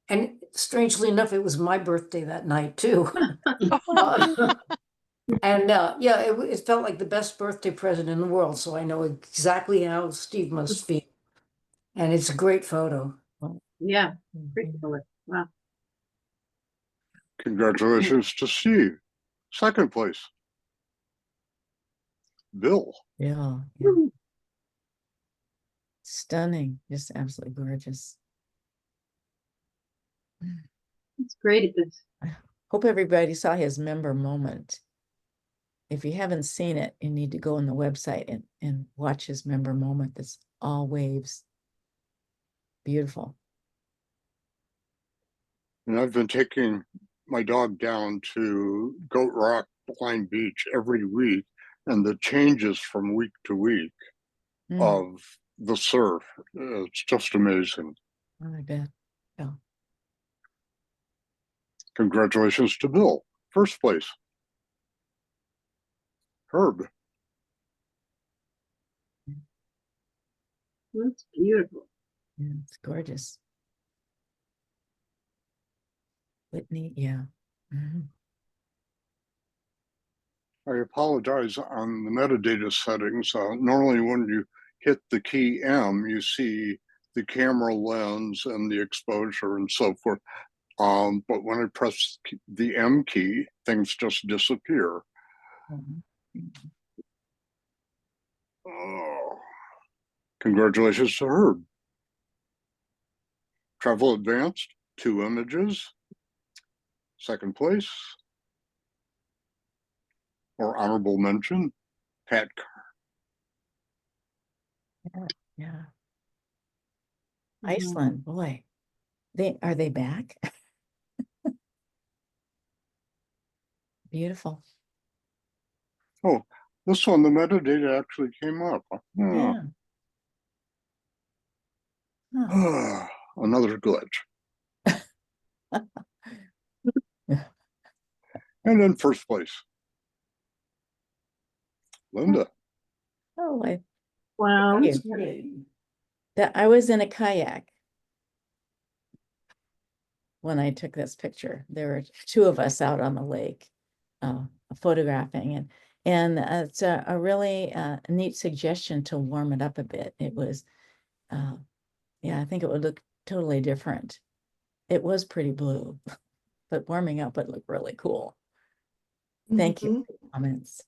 And strangely enough, it was my birthday that night too. Yeah, it felt like the best birthday present in the world. So I know exactly how Steve must feel, and it's a great photo. Yeah, Mhm. wow. Congratulations to Steve. 2nd place. Bill. Yeah, yeah. Stunning. Just absolutely gorgeous. It's great at this. Hope everybody saw his member moment. If you haven't seen it, you need to go on the website and watch his member moment. That's all waves. Beautiful. And I've been taking my dog down to Goat Rock Blind Beach every week, and the changes from week to week Mm, of the surf, it's just amazing. I bet. Yeah. Congratulations to Bill. 1st place. Herb. That's beautiful. Yeah, it's gorgeous. Whitney, yeah. Mhm. I apologize on the metadata settings. Normally when you hit the key M, you see the camera lens and the exposure and so forth. But when I press the M key, things just disappear. Mhm. Oh. Congratulations to Herb. Travel Advanced, 2 images. 2nd place. Or honorable mention, Pat. Yeah. Mhm. Iceland, boy. Are they back? Beautiful. Oh, this one, the metadata actually came up. Yeah. Huh. Another glitch. And then 1st place. Linda. Oh, Wow. thank you. That I was in a kayak when I took this picture. There were 2 of us out on the lake, photographing, and it's a really neat suggestion to warm it up a bit. It was, yeah, I think it would look totally different. It was pretty blue, but warming up would look really cool. Thank you for the comments.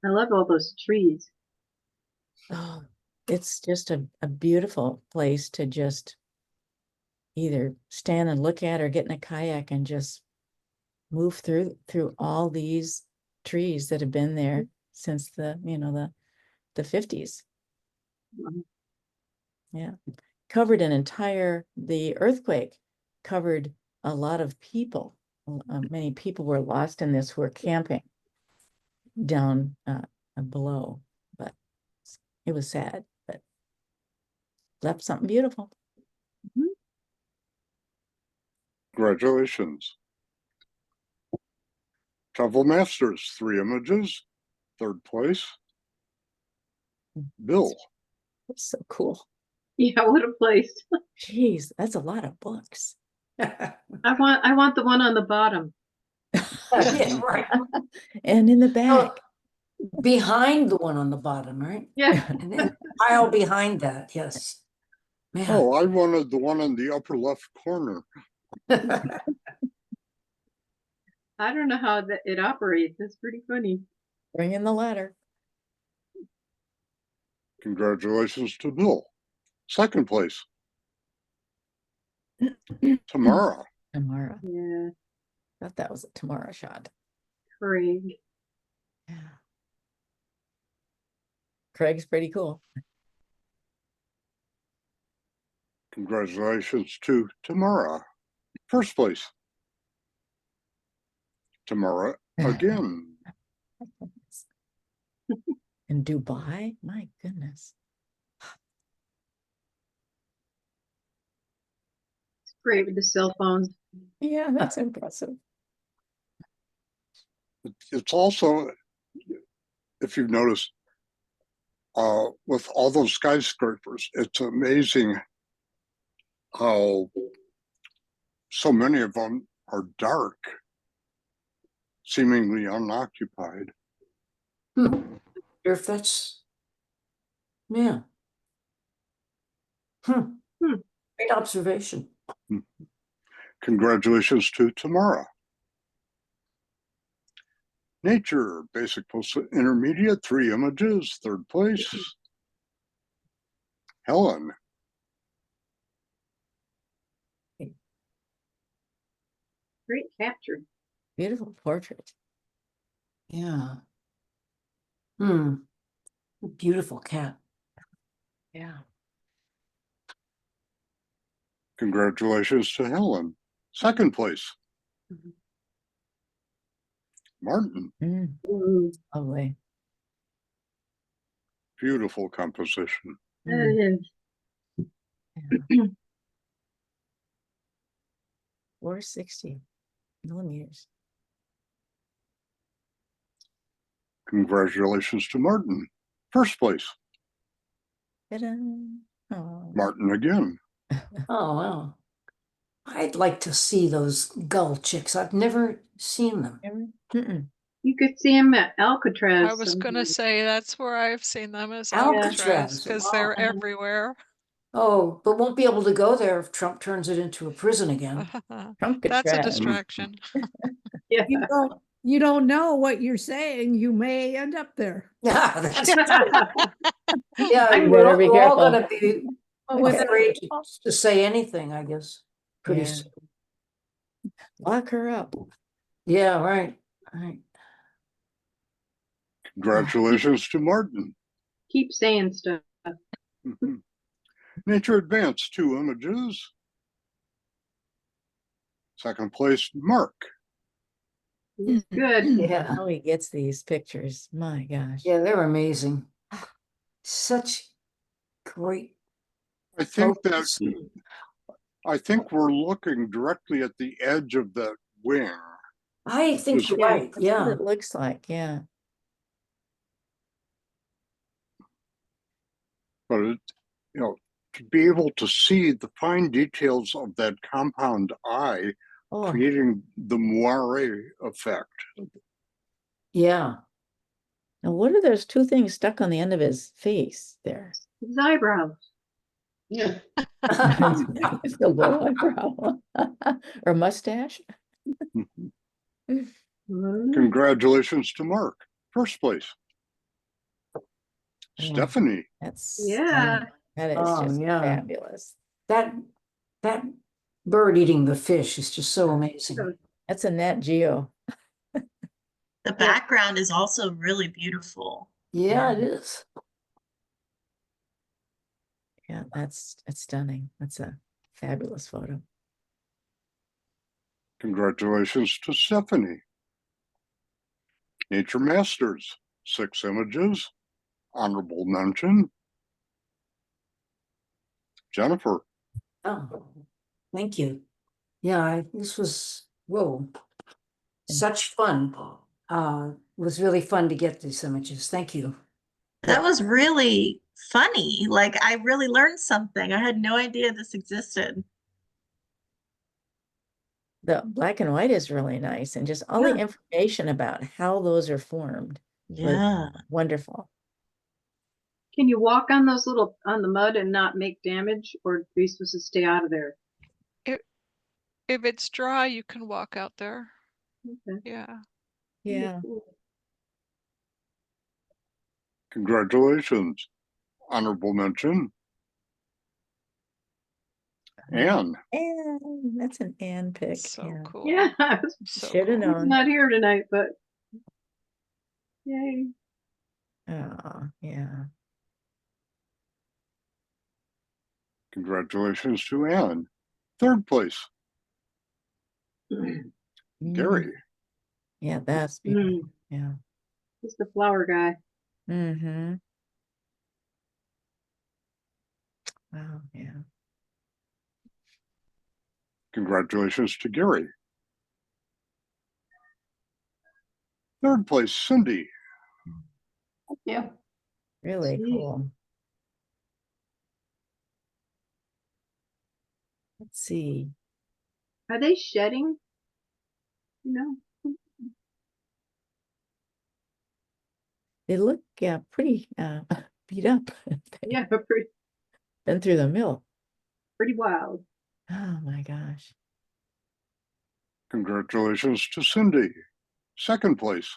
I love all those trees. Oh, it's just a beautiful place to just either stand and look at or get in a kayak and just move through all these trees that have been there since the 50s. Mhm. Yeah. Covered the earthquake covered a lot of people. Many people were lost in this who were camping down below, but it was sad, but left something beautiful. Congratulations. Travel Masters, 3 images. 3rd place. Bill. That's so cool. Yeah, what a place. Jeez, that's a lot of books. I want the one on the bottom. Yeah, right. And in the back. Behind the one on the bottom, right? Yeah. And then pile behind that, yes. Man. Oh, I wanted the one in the upper left corner. I don't know how it operates. It's pretty funny. Bring in the ladder. Congratulations to Bill. 2nd place. Tamara. Tamara. Yeah, Thought that was a Tamara shot. Craig. Yeah. Craig's pretty cool. Congratulations to Tamara. 1st place. Tamara again. In Dubai? My goodness. It's great with the cell phones. Yeah, that's impressive. It's also, if you've noticed, with all those skyscrapers, it's amazing how so many of them are dark, seemingly unoccupied. If that's, yeah. Great observation. Congratulations to Tamara. Nature, basic post intermediate, 3 images, 3rd place. Helen. Great capture. Beautiful portrait. Yeah. Beautiful cat. Yeah. Congratulations to Helen. 2nd place. Martin. Lovely. Beautiful composition. That is. Yeah. 460 millimeters. Congratulations to Martin. 1st place. Ta-da. Oh. Martin again. Oh, wow. I'd like to see those gull chicks. I've never seen them. You could see him at Alcatraz. I was gonna sometimes. say that's where I've seen them is Alcatraz, Alcatraz because wow. they're everywhere. Oh, but won't be able to go there if Trump turns it into a prison again. That's a Alcatraz. distraction. Yeah. You don't know what you're saying. You may end up there. Yeah, that's, You yeah, better we're be all careful. gonna be afraid to say anything, I guess. Pretty Yeah. soon. Lock her up. Yeah, right. Right. Congratulations to Martin. Keep saying stuff. Nature Advance, 2 images. 2nd place, Mark. He's good. Yeah. How he gets these pictures. My gosh. Yeah, they're amazing. Such great I think that focus. I think we're looking directly at the edge of that wing. I think you're Yeah, right. that's what Yeah. it looks like. Yeah. But it, to be able to see the fine details of that compound eye Oh, creating the moire effect. Yeah. now what are those 2 things stuck on the end of his face there? His eyebrows. Yeah. It's a low eyebrow or mustache. Congratulations to Mark. 1st place. Yeah. Stephanie. That's Yeah. stunning. That is Oh, just yeah. fabulous. That bird eating the fish is just so amazing. That's a Nat Geo. The background is also really beautiful. Yeah, it is. Yeah, that's stunning. That's a fabulous photo. Congratulations to Stephanie. Nature Masters, 6 images. Honorable mention. Jennifer. Oh, thank you. Yeah, this was, whoa, such fun. It was really fun to get these images. Thank you. That was really funny. Like, I really learned something. I had no idea this existed. The black and white is really nice, and just all the Yeah. information about how those are formed was Yeah. wonderful. Can you walk on those on the mud and not make damage, or are you supposed to stay out of there? If it's dry, you can walk out there. Okay. Yeah. Yeah. Cool. Congratulations. Honorable mention. Anne. And that's an Anne pick. So Yeah. cool. Yeah, I was So Shoulda cool. known. not here tonight, but yay. Oh, yeah. Congratulations to Anne. Third place, Gary. Yeah, that's beautiful. Mm, Yeah. he's the flower guy. Mm-hmm. Wow, yeah. Congratulations to Gary. Third place, Cindy. Yeah. Really Sweet. cool. Let's see. Are they shedding? You know? They look, yeah, pretty beat up. They've Yeah, been through the mill. pretty wild. Oh my gosh. Congratulations to Cindy. Second place,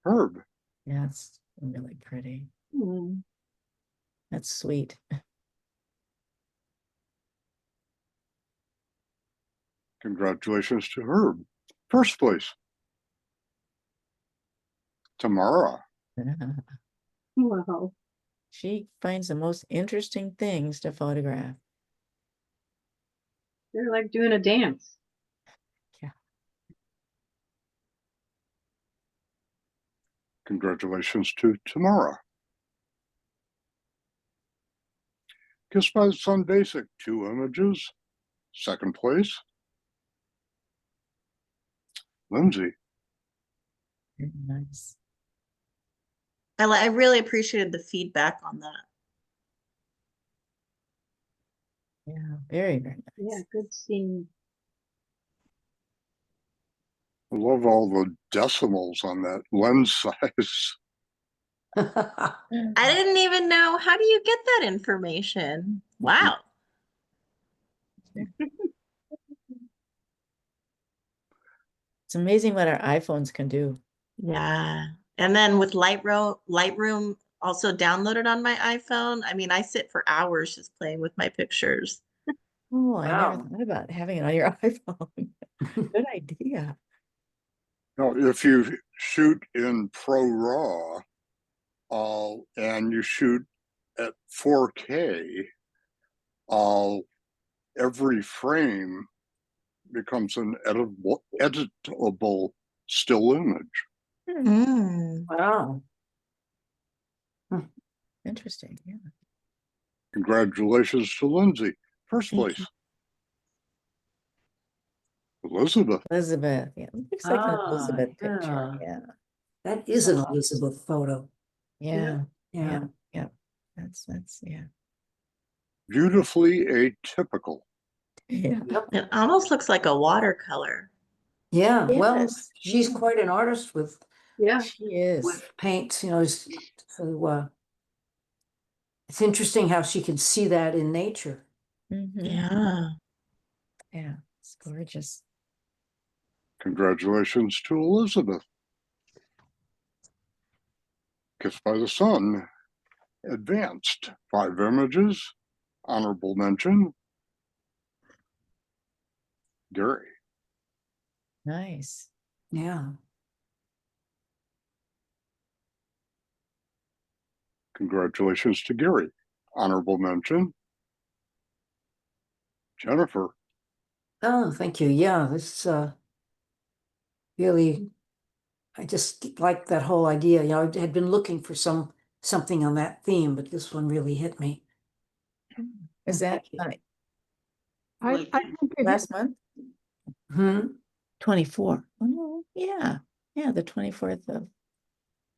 Herb. Yeah, it's really pretty. Mm. That's sweet. Congratulations to Herb. First place, Tamara. Wow. She finds the most interesting things to photograph. They're like doing a dance. Congratulations to Tamara. Kissed by the Sun Basic, 2 images. Second place, Lindsay. Very nice. I really appreciated the feedback on that. Yeah, very, very Yeah, nice. good scene. I love all the decimals on that lens size. I didn't even know. How do you get that information? Wow. It's amazing what our iPhones can do. Yeah. And then with Lightroom also downloaded on my iPhone. I mean, I sit for hours just playing with my pictures. Oh, I never Wow. thought about having it on your iPhone. Good idea. Now, if you shoot in ProRAW and you shoot at 4K, every frame becomes an editable still image. Mm. Wow. Interesting. Yeah. Congratulations to Lindsay. First Thank place, you. Elizabeth. Elizabeth. Yeah. Looks like an Ah, Elizabeth picture. yeah. Yeah. That is an Elizabeth photo. Yeah. Yeah. Yeah. Yeah. That's yeah. Beautifully atypical. Yeah. Yep. It almost looks like a watercolor. Yeah. Well, Yes. she's Yeah. quite an artist with Yeah. She is. paints, you know, so it's interesting how she can see that in nature. Mhm. Yeah. Yeah. It's gorgeous. Congratulations to Elizabeth. Kissed by the Sun, advanced, 5 images. Honorable mention, Gary. Nice. Yeah. Congratulations to Gary. Honorable mention, Jennifer. Oh, thank you. Yeah, this really, I just like that whole idea. You know, I had been looking for something on that theme, but this one really hit me. Is that Like I think it last month? Hmm? 24. Oh, no, yeah, the 24th of,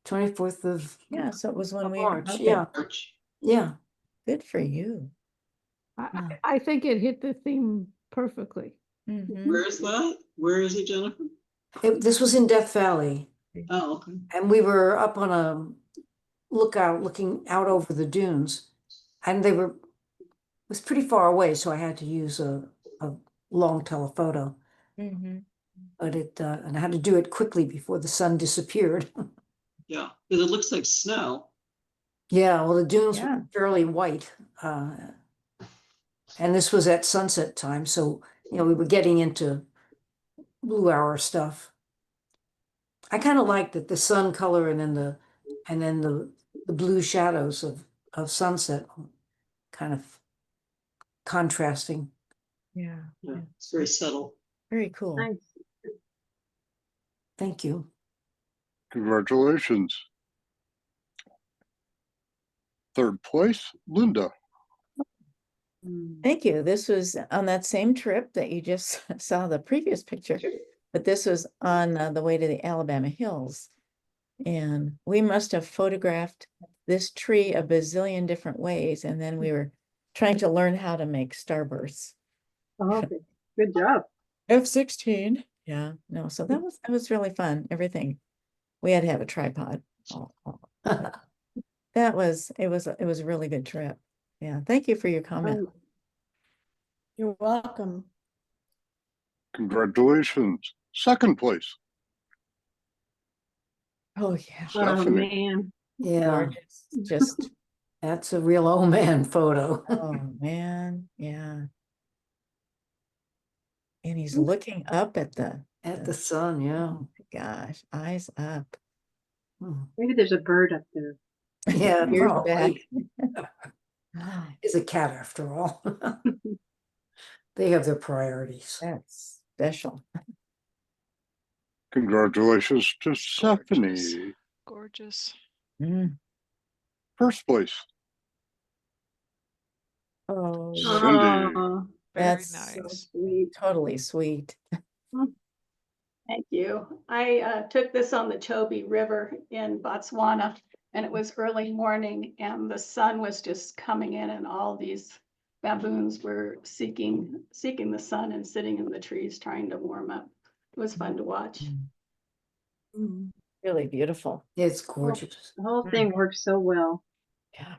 24th of yeah, so it was when of we were March. out there. Yeah, March. yeah. Good for you. I think it hit the theme perfectly. Mhm. Where is that? Where is it, Jennifer? This was in Death Valley, Oh, okay. and we were up on a lookout, looking out over the dunes, and it was pretty far away, so I had to use a long telephoto. Mhm. But and I had to do it quickly before the sun disappeared. Yeah, because it looks like snow. Yeah, well, the dunes Yeah. were fairly white, and this was at sunset time, so we were getting into blue hour stuff. I kind of liked it, the sun color and then the blue shadows of sunset, kind of contrasting. Yeah. Yeah, it's very subtle. Very cool. Nice. Thank you. Congratulations. Third place, Linda. Thank you. This was on that same trip that you just saw the previous picture, but this was on the way to the Alabama Hills. And we must have photographed this tree a bazillion different ways. And then we were trying to learn how to make starbursts. Oh, okay. Good job. F-16. Yeah, no, so that was really fun. Everything. We had to have a tripod. It was a really good trip. Yeah, thank you for your comment. You're welcome. Congratulations. Second place, Oh, yeah. Oh, Stephanie. man. Yeah, Gorgeous. Just, that's a real old man photo. oh, man. Yeah. And he's looking up at the sun, yeah. oh my gosh, eyes up. Hmm. Maybe there's a bird up there. Yeah, Ears probably. back. Ah, It's a cat after all. They have their priorities. that's special. Congratulations to Stephanie. Gorgeous. Mm. First place, Oh, Cindy. Aw, Very that's so nice. sweet. totally sweet. Thank you. I took this on the Chobe River in Botswana, and it was early morning, and the sun was just coming in, and all these baboons were seeking the sun and sitting in the trees trying to warm up. It was fun to watch. Really beautiful. It's gorgeous. The whole thing works so well. Yeah.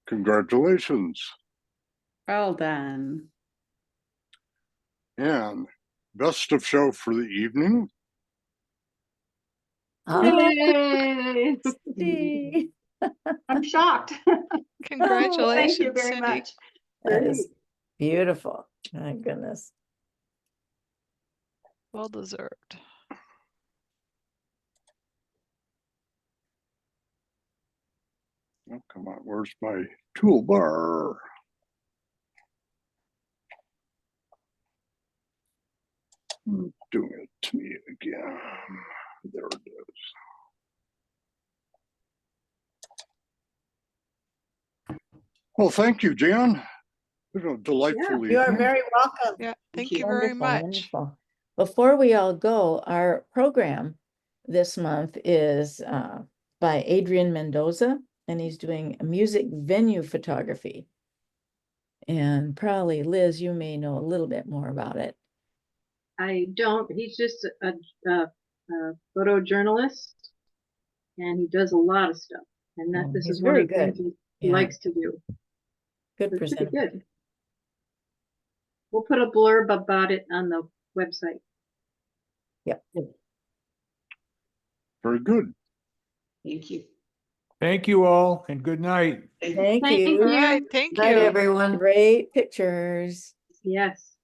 Congratulations. Well done. And best of show for the evening, Yay! Cindy. I'm shocked. Congratulations, Thank you very Cindy. much. That is beautiful. My goodness. Well deserved. oh, come on, where's my toolbar? Doing it to me again. There it is. Well, thank you, Jan. Delightfully. You are very welcome. Yeah, thank you. you very Wonderful, much. wonderful. Before we all go, our program this month is by Adrian Mendoza, and he's doing music venue photography. And probably, Liz, you may know a little bit more about it. I don't. He's just a photojournalist, and he does a lot of stuff. And that Oh, this he's is one very of the things good. he Yeah. likes to do. Good It's pretty presenter. good. We'll put a blurb about it on the website. Yep. Very good. Thank you. Thank you all and good night. Thank Thank you. All right, thank Night, you. everyone. Great pictures. Yes.